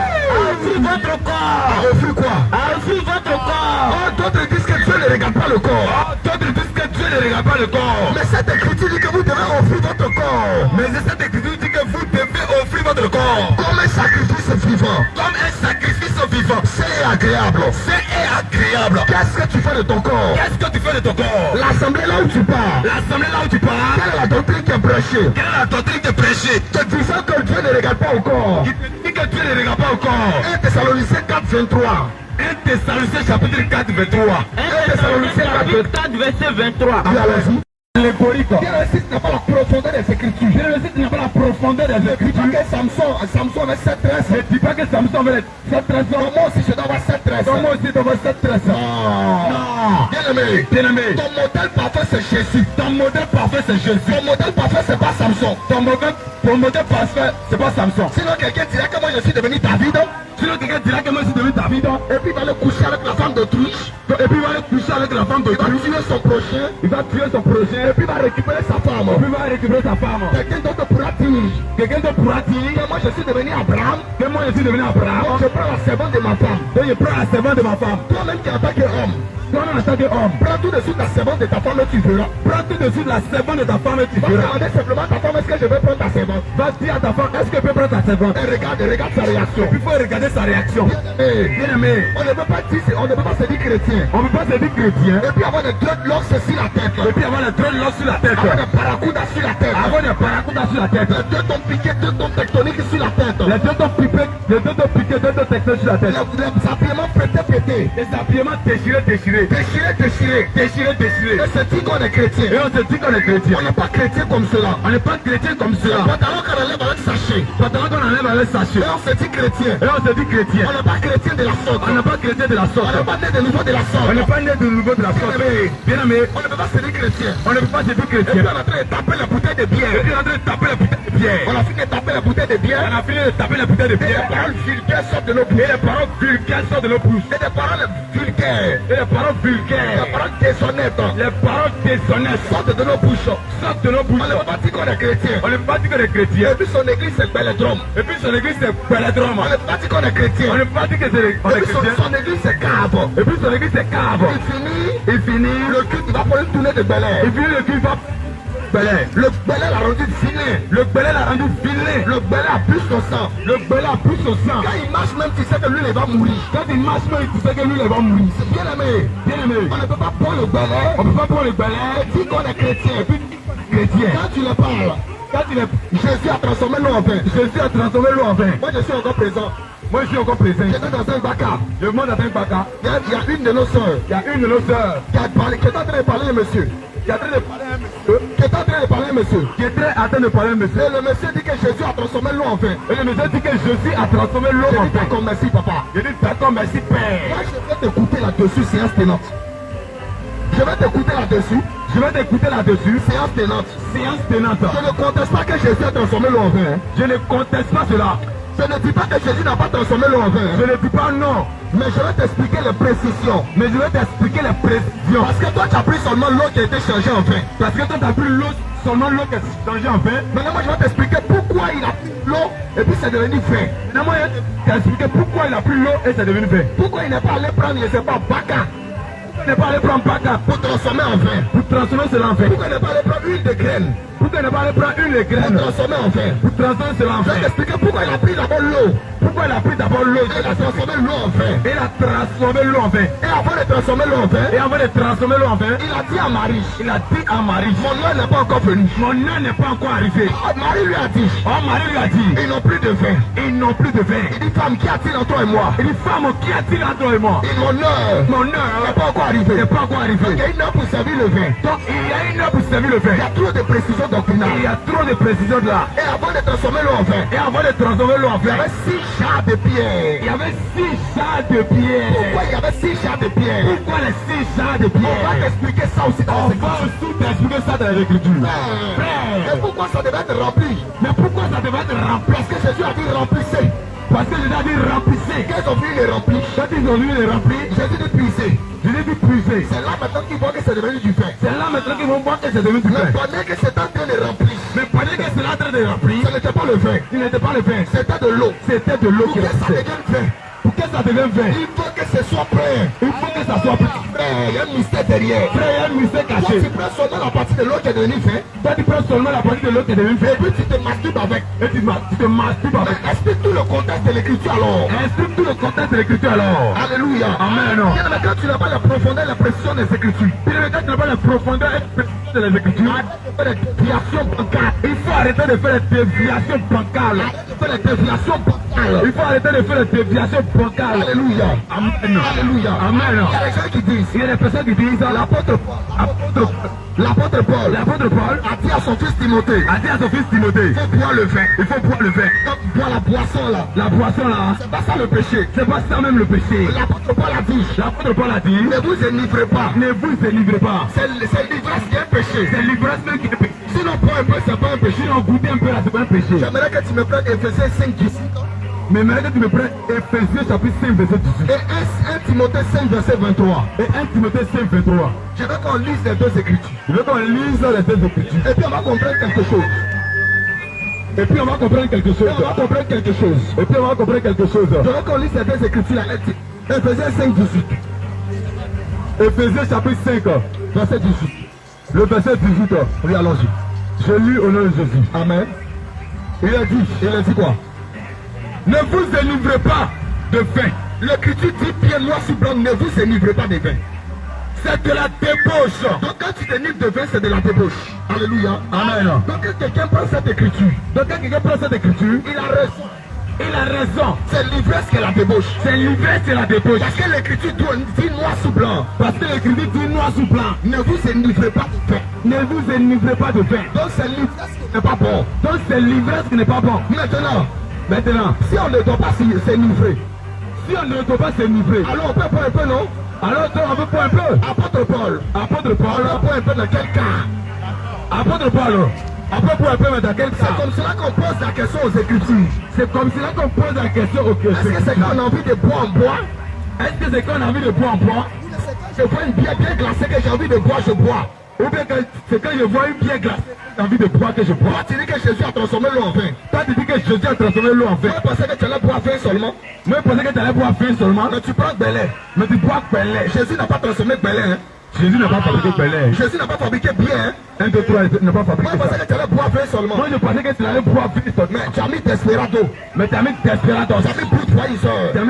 offrir votre corps. Offrir quoi? À offrir votre corps. Oh, d'autres disent que Dieu ne regarde pas le corps. D'autres disent que Dieu ne regarde pas le corps. Mais cette écriture dit que vous devez offrir votre corps. Mais cette écriture dit que vous devez offrir votre corps comme un sacrifice vivant. Comme un sacrifice vivant. C'est agréable. C'est agréable. Qu'est-ce que tu fais de ton corps? Qu'est-ce que tu fais de ton corps? L'assemblée là où tu pars. L'assemblée là où tu pars. Quelle est la doctrine qui est prêchée? Quelle est la doctrine qui est prêchée? Te disant que Dieu ne regarde pas au corps. Qui te dit que Dieu ne regarde pas au corps. 1 Thessaloniciens 4 23. 1 Thessaloniciens chapitre 4 23. 1 Thessaloniciens chapitre 4 verset 23. Oui, allons-y. Allégorique. Dieu ne cite pas la profondeur des Écritures. Dieu ne cite pas la profondeur des Écritures. Ne dis pas que Samson avait 7 tresses. Ne dis pas que Samson avait 7 tresses. Donc moi aussi je dois avoir 7 tresses. Donc moi aussi je dois avoir 7 tresses. Non. Bien-aimé. Bien-aimé. Ton modèle parfait c'est Jésus. Ton modèle parfait c'est Jésus. Ton modèle parfait c'est pas Samson. Ton modèle parfait c'est pas Samson. Sinon quelqu'un dirait que moi je suis devenu David. Sinon quelqu'un dirait que moi je suis devenu David. Et puis il va aller coucher avec la femme d'autrui. Et puis il va aller coucher avec la femme d'autrui. Il va tuer son prochain. Il va tuer son prochain. Et puis il va récupérer sa femme. Et puis il va récupérer sa femme. Quelqu'un d'autre pourra dire. Quelqu'un d'autre pourra dire que moi je suis devenu Abraham. Que moi je suis devenu Abraham. Donc je prends la servante de ma femme. Donc je prends la servante de ma femme. Toi-même qui en tant qu'homme. Toi-même en tant qu'homme. Prends tout de suite la servante de ta femme et tu verras. Prends tout de suite la servante de ta femme et tu verras. Va demander simplement à ta femme, est-ce que je vais prendre ta servante? Va dire à ta femme, est-ce que je peux prendre ta servante? Et regarde sa réaction. Il faut regarder sa réaction. Bien aimé, on ne peut pas se dire chrétien. On ne peut pas se dire chrétien. Et puis avoir des dreadlocks sur la tête. Et puis avoir des dreadlocks sur la tête. Avoir des barracudas sur la tête. Avoir des barracudas sur la tête. Les deux tombes piqués, deux tombes tectoniques sur la tête. Les deux tombes piqués, deux tombes tectoniques sur la tête. Les habillements pétés. Les habillements déchirés. Et c'est dit qu'on est chrétien. Et on se dit qu'on est chrétien. On n'est pas chrétien comme cela. On n'est pas chrétien comme cela. Pantalon qu'on enlève avec sachet. Et on se dit chrétien. On n'est pas chrétien de la sorte. On n'est pas chrétien de la sorte. On n'est pas né de nouveau de la sorte. On n'est pas né de nouveau de la sorte. Bien aimé, on ne peut pas se dire chrétien. On ne peut pas se dire chrétien. Et puis on est en train de taper la bouteille de bière. On a fini de taper la bouteille de bière. Et les paroles vulgaires sortent de nos bouches. Et des paroles vulgaires. Les paroles déshonnêtes sortent de nos bouches. On ne peut pas dire qu'on est chrétien. Et puis son église c'est Belledrome. On ne peut pas dire qu'on est chrétien. Et puis son église c'est Cave. Il finit. Le culte va pour une tournée de Bel Air. Le Bel Air l'a rendu filet. Le Bel Air a plus son sang. Quand il marche même, tu sais que lui il va mourir. C'est bien aimé. On ne peut pas prendre le Bel Air. Et dire qu'on est chrétien. Et puis chrétien. Quand tu le parles. Jésus a transformé l'eau en vin. Moi je suis encore présent. J'étais dans un baka. Il y a une de nos soeurs. Qui est en train de parler à monsieur. Et le monsieur dit que Jésus a transformé l'eau en vin. Je dis d'accord merci papa. Moi je vais t'écouter là-dessus, séance tenante. Séance tenante. Je ne conteste pas que Jésus a transformé l'eau en vin. Je ne conteste pas cela. Je ne dis pas que Jésus n'a pas transformé l'eau en vin. Je ne dis pas non. Mais je vais t'expliquer les précisions. Mais je vais t'expliquer les précisions. Parce que toi, tu as pris seulement l'eau qui a été changée en vin. Parce que toi, tu as pris l'eau, seulement l'eau qui a été changée en vin. Maintenant, moi, je vais t'expliquer pourquoi il a pris l'eau et puis c'est devenu vin. Maintenant, moi, je vais t'expliquer pourquoi il a pris l'eau et c'est devenu vin. Pourquoi il n'est pas allé prendre, je ne sais pas, Baka. Pourquoi il n'est pas allé prendre Baka pour transformer en vin. Pour transformer cela en vin. Pourquoi il n'est pas allé prendre huile de graine. Pourquoi il n'est pas allé prendre une de graine. Pour transformer en vin. Pour transformer cela en vin. Je vais t'expliquer pourquoi il a pris d'abord l'eau. Pourquoi il a pris d'abord l'eau. Il a transformé l'eau en vin. Il a transformé l'eau en vin. Et avant de transformer l'eau en vin. Et avant de transformer l'eau en vin. Il a dit à Marie. Il a dit à Marie. Mon heure n'est pas encore venue. Mon heure n'est pas encore arrivée. Oh, Marie lui a dit. Oh, Marie lui a dit. Ils n'ont plus de vin. Ils n'ont plus de vin. Il dit femme, qu'y a-t-il entre toi et moi? Il dit femme, qu'y a-t-il entre toi et moi? Et mon heure n'est pas encore arrivée. N'est pas encore arrivée. Donc il y a une heure pour servir le vin. Donc il y a une heure pour servir le vin. Il y a trop de précisions doctrinales. Il y a trop de précisions là. Et avant de transformer l'eau en vin. Et avant de transformer l'eau en vin. Il y avait 6 chars de pierre. Il y avait 6 chars de pierre. Pourquoi il y avait 6 chars de pierre? Pourquoi les 6 chars de pierre? On va t'expliquer ça aussi dans les Écritures. On va aussi t'expliquer ça dans les Écritures. Mais pourquoi ça devait être rempli? Mais pourquoi ça devait être rempli? Parce que Jésus a dit remplissez. Parce que Jésus a dit remplissez. Quand ils ont vu les remplis, quand ils ont vu les remplis, Jésus dit puiser. Jésus dit puiser. C'est là maintenant qu'ils voient que c'est devenu du vin. C'est là maintenant qu'ils vont voir que c'est devenu du vin. Mais pendant que c'est en train de remplir. Mais pendant que c'est en train de remplir, ce n'était pas le vin. Ce n'était pas le vin. C'était de l'eau. C'était de l'eau qui restait. Pour que ça devienne vin. Il faut que ce soit prêt. Il faut que ça soit prêt. Il y a un mystère derrière. Frère, il y a un mystère caché. Toi, tu prends seulement la partie de l'eau qui est devenue vin. Toi, tu prends seulement la partie de l'eau qui est devenue vin. Et puis tu te masturbes avec. Et tu te masturbes avec. Explique tout le contexte de l'écriture alors. Explique tout le contexte de l'écriture alors. Alléluia. Amen. Bien, quand tu n'as pas la profondeur et la précision des écritures. Bien, quand tu n'as pas la profondeur et la précision des écritures. Il faut arrêter de faire des déviations bancales. Il faut arrêter de faire des déviations bancales. Il faut arrêter de faire des déviations bancales. Alléluia. Amen. Alléluia. Amen. Il y a des gens qui disent. Il y a des personnes qui disent. L'apôtre Paul a dit à son fils Timothée. Il faut boire le vin. Il faut boire le vin. Donc boire la boisson là. La boisson là. C'est pas ça le péché. C'est pas ça même le péché. L'apôtre Paul a dit. Ne vous enivrez pas. Ne vous enivrez pas. C'est l'ivresse qui est un péché. C'est l'ivresse même qui est un péché. Sinon boire un peu c'est pas un péché. Sinon goûter un peu là c'est pas un péché. J'aimerais que tu me prennes Éphésiens 5 18. Mais maintenant que tu me prends Éphésiens chapitre 5 verset 18. Et 1 Timothée 5 verset 23. Et 1 Timothée 5 23. Je veux qu'on lise les deux écritures. Je veux qu'on lise les deux écritures. Et puis on va comprendre quelque chose. Et puis on va comprendre quelque chose. Je veux qu'on lise les deux écritures là. Éphésiens 5 18. Éphésiens chapitre 5 verset 18. Le verset 18. Oui, allons-y. Je lis au nom de Jésus. Amen. Il a dit quoi? Ne vous enivrez pas de vin. L'écriture dit bien noir sur blanc, ne vous enivrez pas de vin. C'est de la débauche. Donc quand tu t'enivres de vin, c'est de la débauche. Alléluia. Amen. Donc quand quelqu'un prend cette écriture, il a raison. C'est l'ivresse qui est la débauche. Parce que l'écriture dit noir sur blanc. Ne vous enivrez pas de vin. Donc c'est l'ivresse qui n'est pas bon. Maintenant, si on ne doit pas s'enivrer, alors on peut prendre un peu, non? Alors on peut prendre un peu. Apôtre Paul, on prend un peu dans quel cas? Apôtre Paul, on peut prendre un peu dans quel cas? C'est comme cela qu'on pose la question aux Écritures. Est-ce que c'est quand on a envie de boire en bois? Je vois une bière bien glacée que j'ai envie de boire, je bois. Ou bien c'est quand je vois une bière glacée, j'ai envie de boire que je bois. Toi tu dis que Jésus a transformé l'eau en vin. Moi je pensais que tu allais boire vin seulement. Mais tu prends Belay. Jésus n'a pas transformé Belay. Jésus n'a pas fabriqué Belay. Jésus n'a pas fabriqué bien. 1, 2, 3, il n'a pas fabriqué. Moi je pensais que tu allais boire vin seulement. Moi je pensais que tu allais boire vin seulement. Mais tu as mis Desperado. Tu as mis Budweiser. Tu as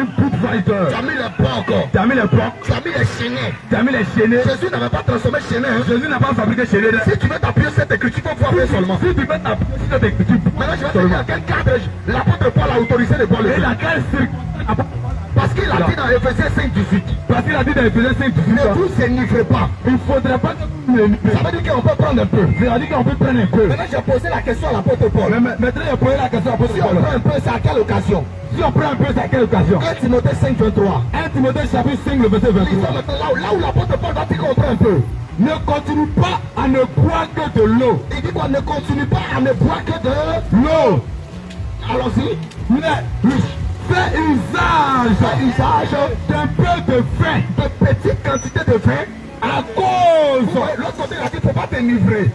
mis les porcs. Tu as mis les chaînés. Jésus n'avait pas transformé chaîné. Jésus n'a pas fabriqué chaîné. Si tu veux t'appuyer cette écriture, tu peux boire vin seulement. Si tu veux t'appuyer cette écriture, maintenant je vais te dire à quel cadre l'apôtre Paul a autorisé de boire le vin. Parce qu'il a dit dans Éphésiens 5 18. Ne vous enivrez pas. Il ne faudrait pas que vous vous enivrez. Ça veut dire qu'on peut prendre un peu. Maintenant j'ai posé la question à l'apôtre Paul. Si on prend un peu, c'est à quelle occasion? 1 Timothée 5 23. 1 Timothée chapitre 5 le verset 23. Là où l'apôtre Paul va dire qu'on prend un peu. Ne continue pas à ne boire que de l'eau. Il dit quoi? Ne continue pas à ne boire que de l'eau. Allons-y. Mais fais usage d'un peu de vin, de petites quantités de vin, à cause. L'autre côté il a dit, il ne faut pas t'enivrer.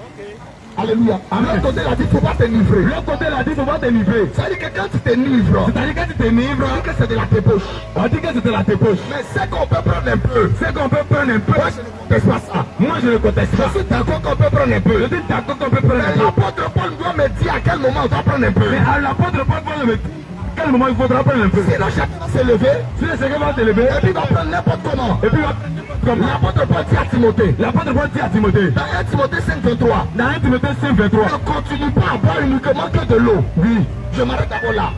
Alléluia. L'autre côté il a dit, il ne faut pas t'enivrer. L'autre côté il a dit, il ne faut pas t'enivrer. Ça veut dire que quand tu t'enivres, c'est-à-dire que tu t'enivres, on dit que c'est de la débauche. On dit que c'est de la débauche. Mais c'est qu'on peut prendre un peu. C'est qu'on peut prendre un peu. Moi, je ne conteste pas ça. Moi, je ne conteste pas. Je suis d'accord qu'on peut prendre un peu. Je suis d'accord qu'on peut prendre un peu. Mais l'apôtre Paul doit me dire à quel moment on doit prendre un peu. Mais l'apôtre Paul doit me dire à quel moment il faudra prendre un peu. Sinon, chacun va se lever. Si le Seigneur va se lever. Et puis il va prendre n'importe comment. Et puis il va comme l'apôtre Paul dit à Timothée. L'apôtre Paul dit à Timothée. Dans 1 Timothée 5:23. Dans 1 Timothée 5:23. Ne continue pas à boire uniquement que de l'eau. Oui. Je m'arrête d'abord là.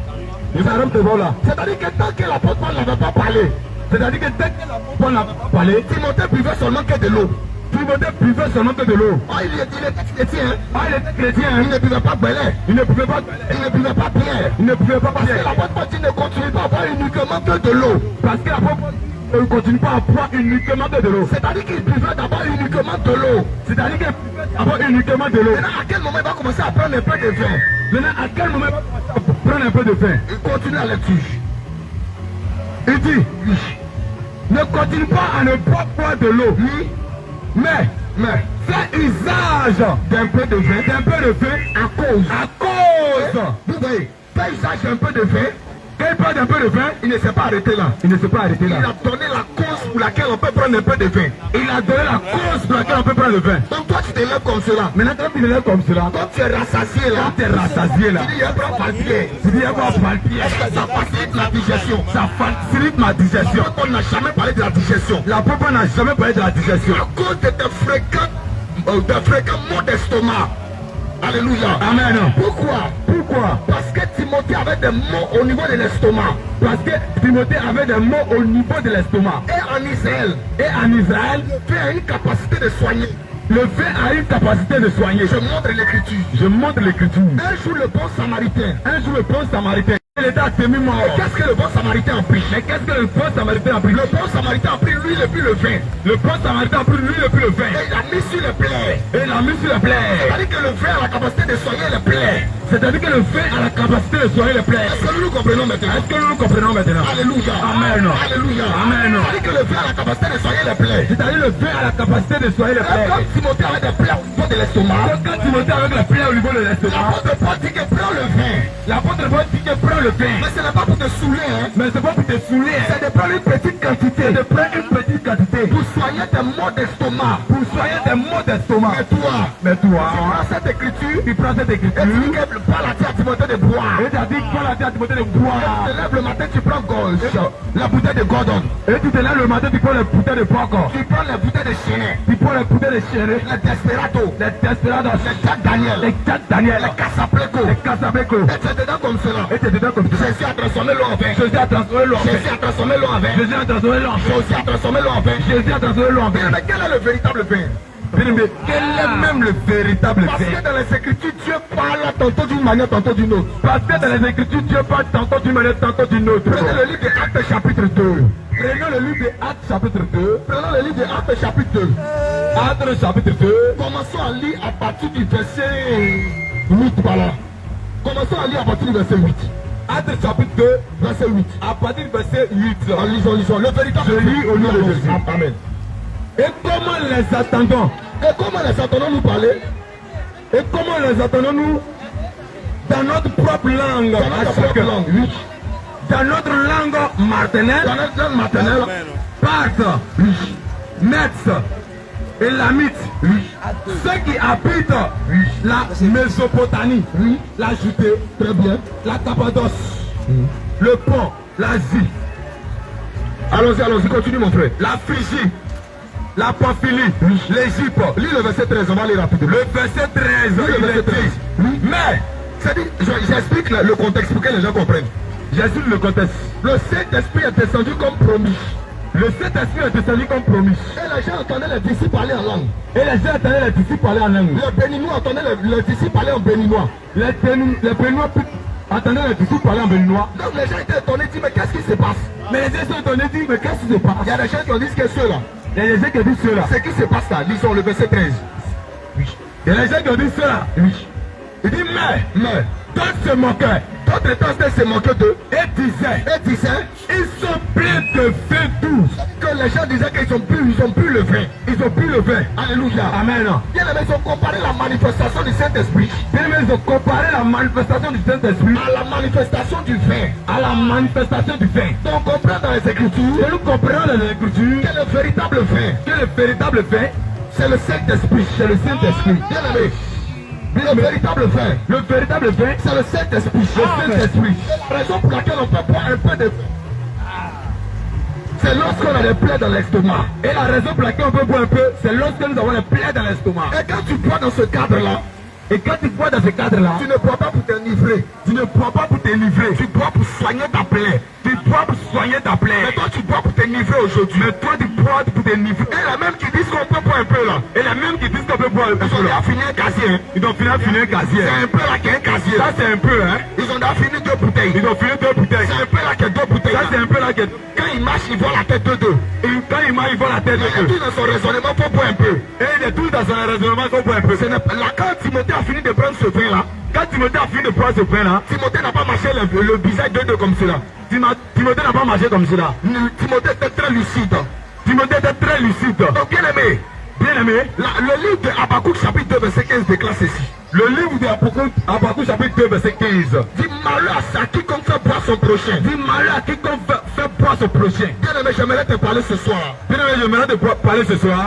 Je m'arrête d'abord là. C'est-à-dire que tant que l'apôtre Paul n'avait pas parlé. C'est-à-dire que dès que l'apôtre Paul n'avait pas parlé. Timothée buvait seulement que de l'eau. Timothée buvait seulement que de l'eau. Oh, il était chrétien. Oh, il était chrétien. Il ne buvait pas belin. Il ne buvait pas pierre. Il ne buvait pas pierre. Parce que l'apôtre Paul dit ne continue pas à boire uniquement que de l'eau. Parce que l'apôtre Paul ne continue pas à boire uniquement que de l'eau. C'est-à-dire qu'il buvait d'abord uniquement de l'eau. C'est-à-dire qu'il buvait d'abord uniquement de l'eau. Maintenant, à quel moment il va commencer à prendre un peu de vin? Maintenant, à quel moment il va commencer à prendre un peu de vin? Il continue la lecture. Il dit, ne continue pas à ne pas boire de l'eau. Mais, fais usage d'un peu de vin, à cause. Vous voyez, fais usage d'un peu de vin. Quand il parle d'un peu de vin, il ne s'est pas arrêté là. Il a donné la cause pour laquelle on peut prendre un peu de vin. Il a donné la cause pour laquelle on peut prendre le vin. Donc toi tu te lèves comme cela. Maintenant quand tu te lèves comme cela, quand tu es rassasié là, tu dis il prend palpier. Est-ce que ça facilite la digestion? Ça facilite ma digestion. On n'a jamais parlé de la digestion. La papa n'a jamais parlé de la digestion. À cause de tes fréquents maux d'estomac. Alléluia. Amen. Pourquoi? Parce que Timothée avait des maux au niveau de l'estomac. Et en Israël, Dieu a une capacité de soigner. Le vin a une capacité de soigner. Je montre l'écriture. Un jour le bon samaritain. Il était à demi-mort. Qu'est-ce que le bon samaritain a pris? Le bon samaritain a pris l'huile et puis le vin. Et il a mis sur les plaies. C'est-à-dire que le vin a la capacité de soigner les plaies. Est-ce que nous comprenons maintenant? Alléluia. Amen. C'est-à-dire que le vin a la capacité de soigner les plaies. Quand Timothée avait des plaies au niveau de l'estomac. L'apôtre Paul dit que prends le vin. Mais ce n'est pas pour te saouler, c'est de prendre une petite quantité. Pour soigner tes maux d'estomac. Mais toi, tu prends cette écriture. Et tu dis que Paul a dit à Timothée de boire. Et tu te lèves le matin, tu prends gauche. La bouteille de Gordon. Tu prends la bouteille de Chéret. Les Desperado. Les Jack Daniel. Les Casablanco. Et tu es dedans comme cela. Jésus a transformé l'eau en vin. Jésus a transformé l'eau en vin. Mais quel est le véritable vin? Quel est même le véritable vin? Parce que dans les Écritures, Dieu parle tantôt d'une manière, tantôt d'une autre. Prenez le livre de Actes chapitre 2. Actes chapitre 2. Commençons à lire à partir du verset 8. Voilà. Actes chapitre 2, verset 8. À partir du verset 8. Lisons. Le véritable. Je lis au nom de Jésus. Amen. Et comment les attendons-nous parler? Et comment les attendons-nous? Dans notre propre langue. Dans notre langue maternelle. Parthes, Mèdes, Élamites, ceux qui habitent la Mésopotamie, la Judée, très bien, la Cappadoce, le Pont, l'Asie. Allons-y, continue mon frère. La Phrygie, la Pamphylie, l'Égypte. Lis le verset 13, on va lire rapidement. Le verset 13, mais, j'explique le contexte pour que les gens comprennent. J'explique le contexte. Le Saint-Esprit est descendu comme promis. Et les gens entendaient les disciples parler en langue. Les Béninois entendaient les disciples parler en béninois. Les Béninois entendaient les disciples parler en béninois. Donc les gens étaient étonnés, disent mais qu'est-ce qui se passe? Il y a des gens qui ont dit que ceux-là. Ce qui se passe là, lisons le verset 13. Il y a des gens qui ont dit cela. Il dit mais, d'autres se moquaient. l'autre temps, c'était se moquer d'eux. Et disait, ils sont pleins de vin doux. Que les gens disaient qu'ils ont bu le vin. Ils ont bu le vin. Alléluia. Amen. Bien aimé, ils ont comparé la manifestation du Saint-Esprit. Bien aimé, ils ont comparé la manifestation du Saint-Esprit à la manifestation du vin. À la manifestation du vin. Donc on comprend dans les Écritures. Et nous comprenons dans les Écritures que le véritable vin. Que le véritable vin, c'est le Saint-Esprit. C'est le Saint-Esprit. Bien aimé. Le véritable vin, c'est le Saint-Esprit. Le Saint-Esprit. La raison pour laquelle on peut boire un peu de vin, c'est lorsqu'on a des plaies dans l'estomac. Et la raison pour laquelle on peut boire un peu, c'est lorsque nous avons des plaies dans l'estomac. Et quand tu bois dans ce cadre-là, tu ne bois pas pour t'enivrer. Tu ne bois pas pour t'enivrer. Tu bois pour soigner ta plaie. Tu bois pour soigner ta plaie. Mais toi, tu bois pour t'enivrer aujourd'hui. Mais toi, tu bois pour t'enivrer. Et les mêmes qui disent qu'on peut boire un peu là. Et les mêmes qui disent qu'on peut boire un peu là. Ils ont déjà fini un casier. Ils ont fini un casier. C'est un peu là qu'il y a un casier. Ça, c'est un peu, hein. Ils ont déjà fini 2 bouteilles. C'est un peu là qu'il y a 2 bouteilles. Ça, c'est un peu là qu'il y a... Quand il marche, il voit la tête de 2. Et quand il marche, il voit la tête de 2. Il est tout dans son raisonnement, il faut boire un peu. Et il est tout dans son raisonnement, il faut boire un peu. Quand Timothée a fini de prendre ce vin là, Timothée n'a pas marché le visage de 2 comme cela. Timothée n'a pas marché comme cela. Timothée était très lucide. Donc bien aimé, le livre de Habakkuk chapitre 2 verset 15 déclare ceci. Le livre de Habakkuk chapitre 2 verset 15 dit malheur à quiconque fait boire son prochain. Dit malheur à quiconque fait boire son prochain. Bien aimé, j'aimerais te parler ce soir.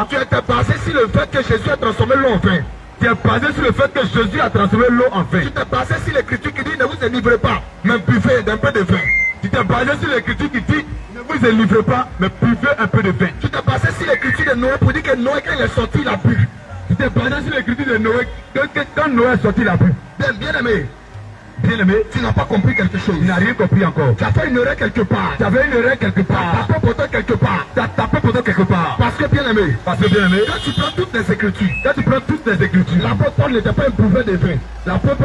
Tu étais basé sur le fait que Jésus a transformé l'eau en vin. Tu es basé sur le fait que Jésus a transformé l'eau en vin. Tu t'es basé sur l'écriture qui dit ne vous enivrez pas, mais buvez d'un peu de vin. Tu t'es basé sur l'écriture qui dit ne vous enivrez pas, mais buvez un peu de vin. Tu t'es basé sur l'écriture de Noé pour dire que Noé, quand il est sorti, il a bu. Tu t'es basé sur l'écriture de Noé que quand Noé est sorti, il a bu. Bien aimé, tu n'as pas compris quelque chose. Tu n'as rien compris encore. Tu as fait une erreur quelque part. Tu as tapé pourtant quelque part. Parce que bien aimé, quand tu prends toutes les écritures, l'apôtre Paul n'était pas un buveur de vin. L'apôtre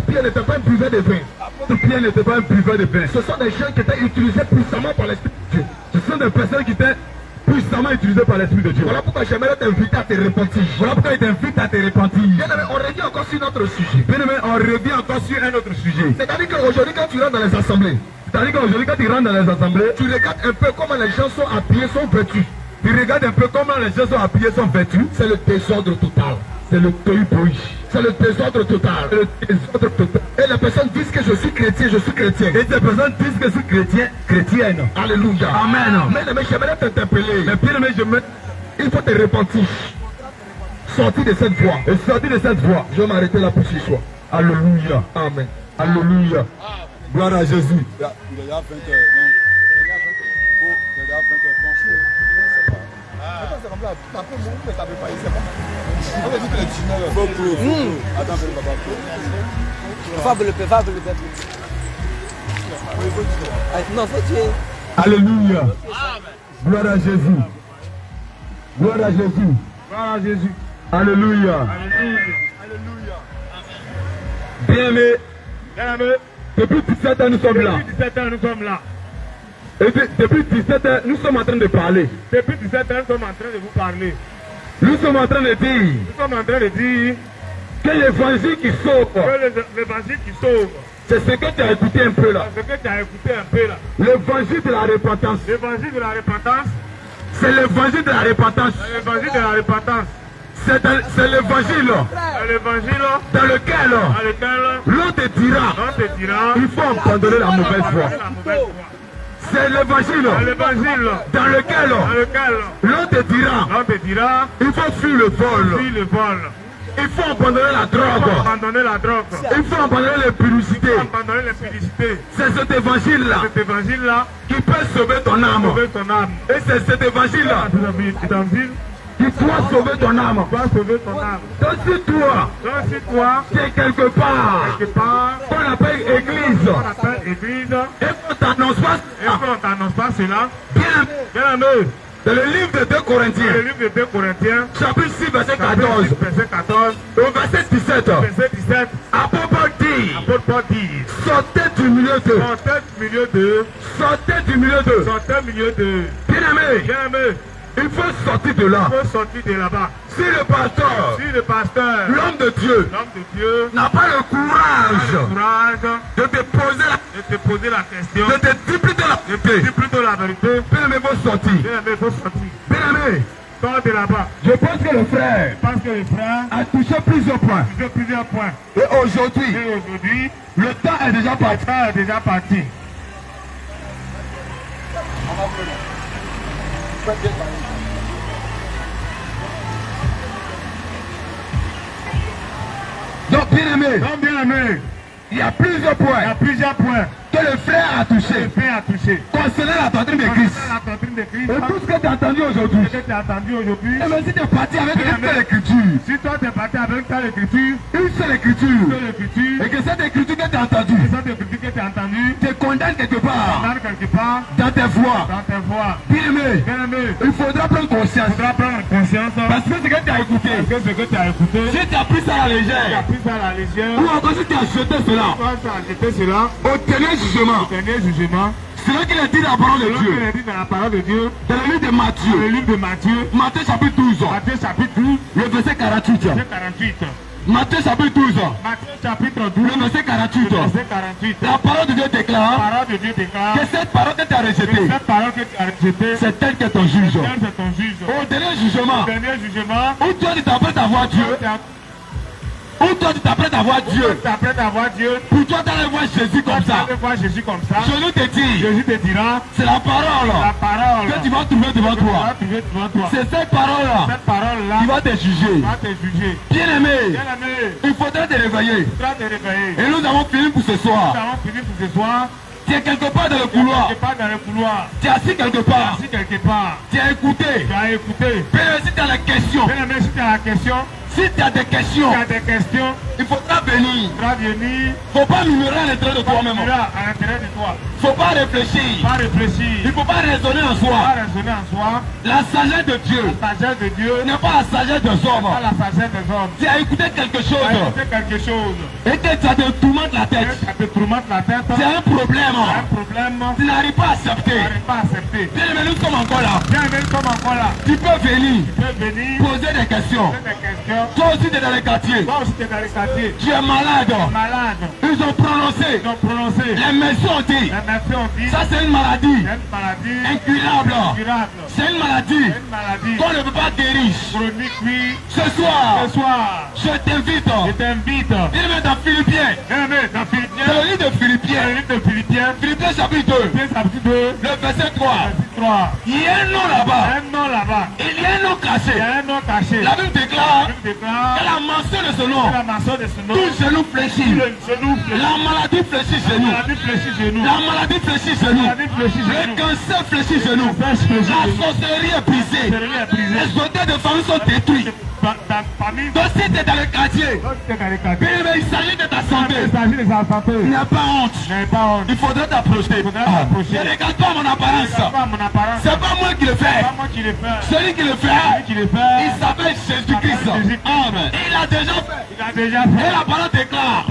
Pierre n'était pas un buveur de vin. Ce sont des gens qui étaient utilisés puissamment par l'Esprit de Dieu. Ce sont des personnes qui étaient puissamment utilisé par l'Esprit de Dieu. Voilà pourquoi j'aimerais t'inviter à te repentir. Bien aimé, on revient encore sur notre sujet. Un autre sujet. C'est-à-dire qu'aujourd'hui, quand tu rentres dans les assemblées, tu regardes un peu comment les gens sont habillés, sont vêtus. C'est le désordre total. C'est le désordre total. Et les personnes disent que je suis chrétien. Chrétienne. Alléluia. Amen. Mais j'aimerais t'interpeller. Il faut te repentir. Sortir de cette voie. Je vais m'arrêter là pour ce soir. Alléluia. Amen. Alléluia. Gloire à Jésus. Il y a 20 heures, non. Alléluia. Gloire à Jésus. Alléluia. Bien aimé. Depuis 17 ans nous sommes là. Et depuis 17 ans nous sommes en train de parler. Nous sommes en train de dire que l'évangile qui sauve, c'est ce que tu as écouté un peu là. L'évangile de la repentance. C'est l'évangile de la repentance. C'est l'évangile dans lequel l'on te dira il faut abandonner la mauvaise voie. C'est l'évangile dans lequel l'on te dira il faut fuir le vol. Il faut abandonner la drogue. Il faut abandonner l'impureté. C'est cet évangile-là qui peut sauver ton âme. Et c'est cet évangile-là qui doit sauver ton âme. Donc si toi, tu es quelque part, qu'on appelle église, et qu'on t'annonce pas cela, bien aimé. C'est le livre de 2 Corinthiens, chapitre 6, verset 14. Au verset 17, apôtre Paul dit, sortez du milieu d'eux. Bien aimé, il faut sortir de là. Si le pasteur, l'homme de Dieu, n'a pas le courage de te poser la question, de te dire plutôt la vérité. Bien-aimé, vos sorties. Bien-aimé, sors de là-bas. Je pense que le frère a touché plusieurs points. Et aujourd'hui, le temps est déjà parti. Donc bien aimé, il y a plusieurs points que le frère a touché concernant la doctrine de Christ. Et tout ce que tu as entendu aujourd'hui, et même si tu es parti avec une seule écriture, et que cette écriture que tu as entendue te condamne quelque part dans tes voies, bien aimé, il faudra prendre conscience. Parce que ce que tu as écouté, si tu as pris ça à la légère, ou encore si tu as jeté cela, au dernier jugement, c'est là qu'il a dit la parole de Dieu. Dans le livre de Matthieu, Matthieu chapitre 12, le verset 48. Matthieu chapitre 12, le verset 48. La parole de Dieu déclare que cette parole que tu as rejetée, c'est elle qui est ton juge. Au dernier jugement, où toi tu t'apprêtes à voir Dieu, pour toi tu t'apprêtes à voir Dieu, pour toi tu allais voir Jésus comme ça, Jésus te dira, c'est la parole que tu vas trouver devant toi. C'est cette parole-là qui va te juger. Bien aimé, il faudra te réveiller. Et nous avons fini pour ce soir. Tu es quelque part dans le couloir. Tu es assis quelque part. Tu as écouté. Mais si tu as la question, si tu as des questions, il faudra venir. Il ne faut pas murmurer à l'intérieur de toi-même. Il ne faut pas réfléchir. Il ne faut pas raisonner en soi. La sagesse de Dieu n'est pas la sagesse des hommes. Tu as écouté quelque chose et que tu as te tourmentes la tête. Tu as un problème. Tu n'arrives pas à accepter. Bien aimé, nous sommes encore là. Tu peux venir poser des questions. Toi aussi tu es dans les quartiers. Tu es malade. Ils ont prononcé. Les médecins ont dit. Ça c'est une maladie incurable. C'est une maladie qu'on ne peut pas guérir. Ce soir, je t'invite. Il met dans Philippiens. Dans le livre de Philippiens, Philippiens chapitre 2, le verset 3. Il y a un nom là-bas. Il y a un nom caché. La Bible déclare que la mention de ce nom, tout genou fléchit. La maladie fléchit chez nous. La maladie fléchit chez nous. Le cancer fléchit chez nous. La sorcellerie est brisée. Les hôtels de famille sont détruits. Donc si tu es dans le quartier, il s'agit de ta santé. Il n'y a pas honte. Il faudrait t'approcher. Ne regarde pas mon apparence. C'est pas moi qui le fais. Celui qui le fait, il s'appelle Jésus-Christ. Amen. Il a déjà fait. Et la parole déclare.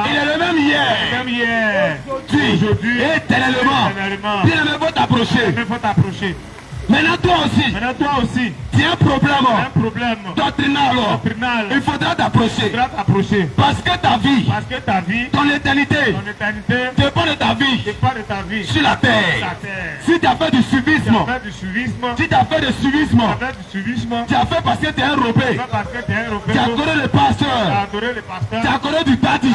Il est le même hier. Aujourd'hui, éternellement. Bien aimé, faut t'approcher. Maintenant toi aussi, tu as un problème doctrinal. Il faudra t'approcher. Parce que ta vie, ton éternité dépend de ta vie sur la terre. Si tu as fait du suivisme, tu as fait parce que tu es un robé. Tu as adoré le pasteur. Tu as adoré du daddy.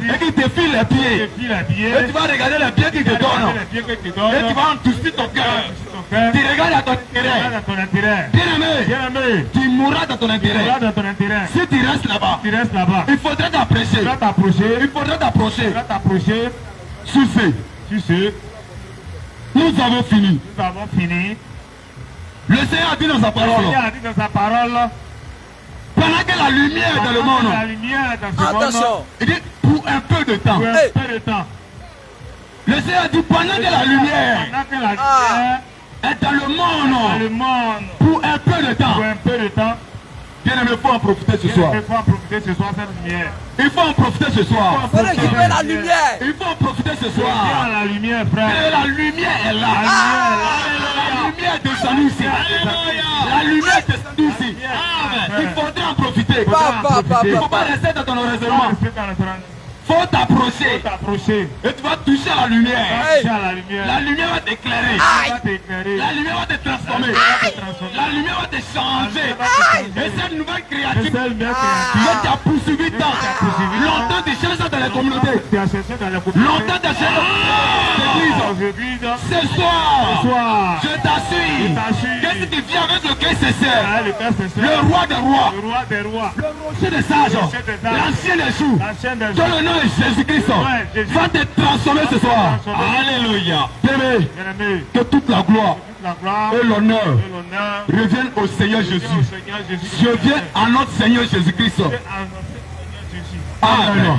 Et qui te file les pieds. Et tu vas regarder les pieds qu'il te donne. Et tu vas endurcir ton cœur. Tu regardes à ton intérêt. Bien aimé, tu mourras dans ton intérêt. Si tu restes là-bas, il faudrait t'approcher. Sur ce, nous avons fini. Le Seigneur a dit dans sa parole, pendant que la lumière est dans le monde, Attention. il dit pour un peu de temps. Le Seigneur a dit pendant que la lumière est dans le monde pour un peu de temps. Bien aimé, il faut en profiter ce soir. Il faut en profiter ce soir. Il faut récupérer la lumière. Il faut en profiter ce soir. La lumière, frère. Et la lumière est là. La lumière descend ici. La lumière descend ici. Il faudrait en profiter. Il ne faut pas rester dans ton raisonnement. Faut t'approcher. Et tu vas toucher à la lumière. La lumière va t'éclairer. La lumière va te transformer. La lumière va te changer. Et cette nouvelle créature que tu as poursuivi tant. Longtemps tu cherches dans la communauté. Longtemps tu cherches dans l'église. Ce soir, je t'assure. Qu'est-ce qui vient avec le cœur sincère? Le roi des rois. Le rocher des sages. L'ancien des jours. Dans le nom de Jésus-Christ va te transformer ce soir. Alléluia. Bien-aimé, que toute la gloire et l'honneur reviennent au Seigneur Jésus. Je viens à notre Seigneur Jésus-Christ. Amen.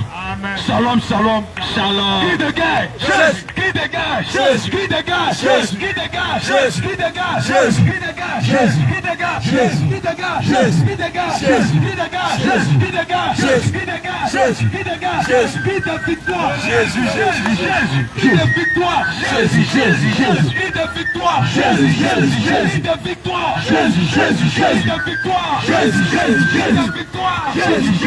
Shalom. Cri de guerre. Cri de guerre. Cri de guerre. Cri de guerre. Cri de guerre. Cri de guerre. Cri de guerre. Cri de guerre. Cri de guerre. Cri de guerre. Cri de guerre. Cri de guerre. Cri de guerre. Cri de victoire. Jésus. Cri de victoire. Jésus. Cri de victoire. Jésus. Cri de victoire. Jésus. Cri de victoire. Jésus. Cri de victoire. Jésus.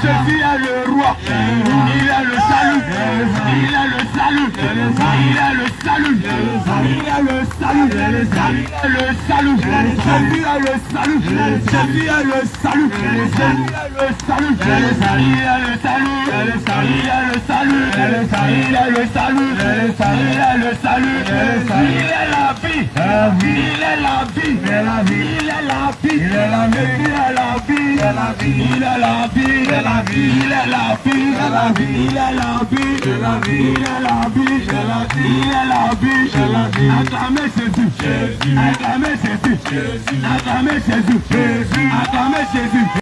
Jésus est le roi. Il est le salut. Il est le salut. Il est le salut. Il est le salut. Il est le salut. Jésus est le salut. Jésus est le salut. Jésus est le salut. Il est le salut. Il est le salut. Il est le salut. Il est le salut. Il est le salut. Il est la vie. Il est la vie. Il est la vie. Il est la vie. Il est la vie. Il est la vie. Il est la vie. Il est la vie. Il est la vie. Il est la vie. Il est la vie. Il est la vie. Il est la vie. Il est la vie. Il est la vie. Il est la vie. Il est la vie. Acclamez Jésus. Acclamez Jésus. Acclamez Jésus. Acclamez Jésus.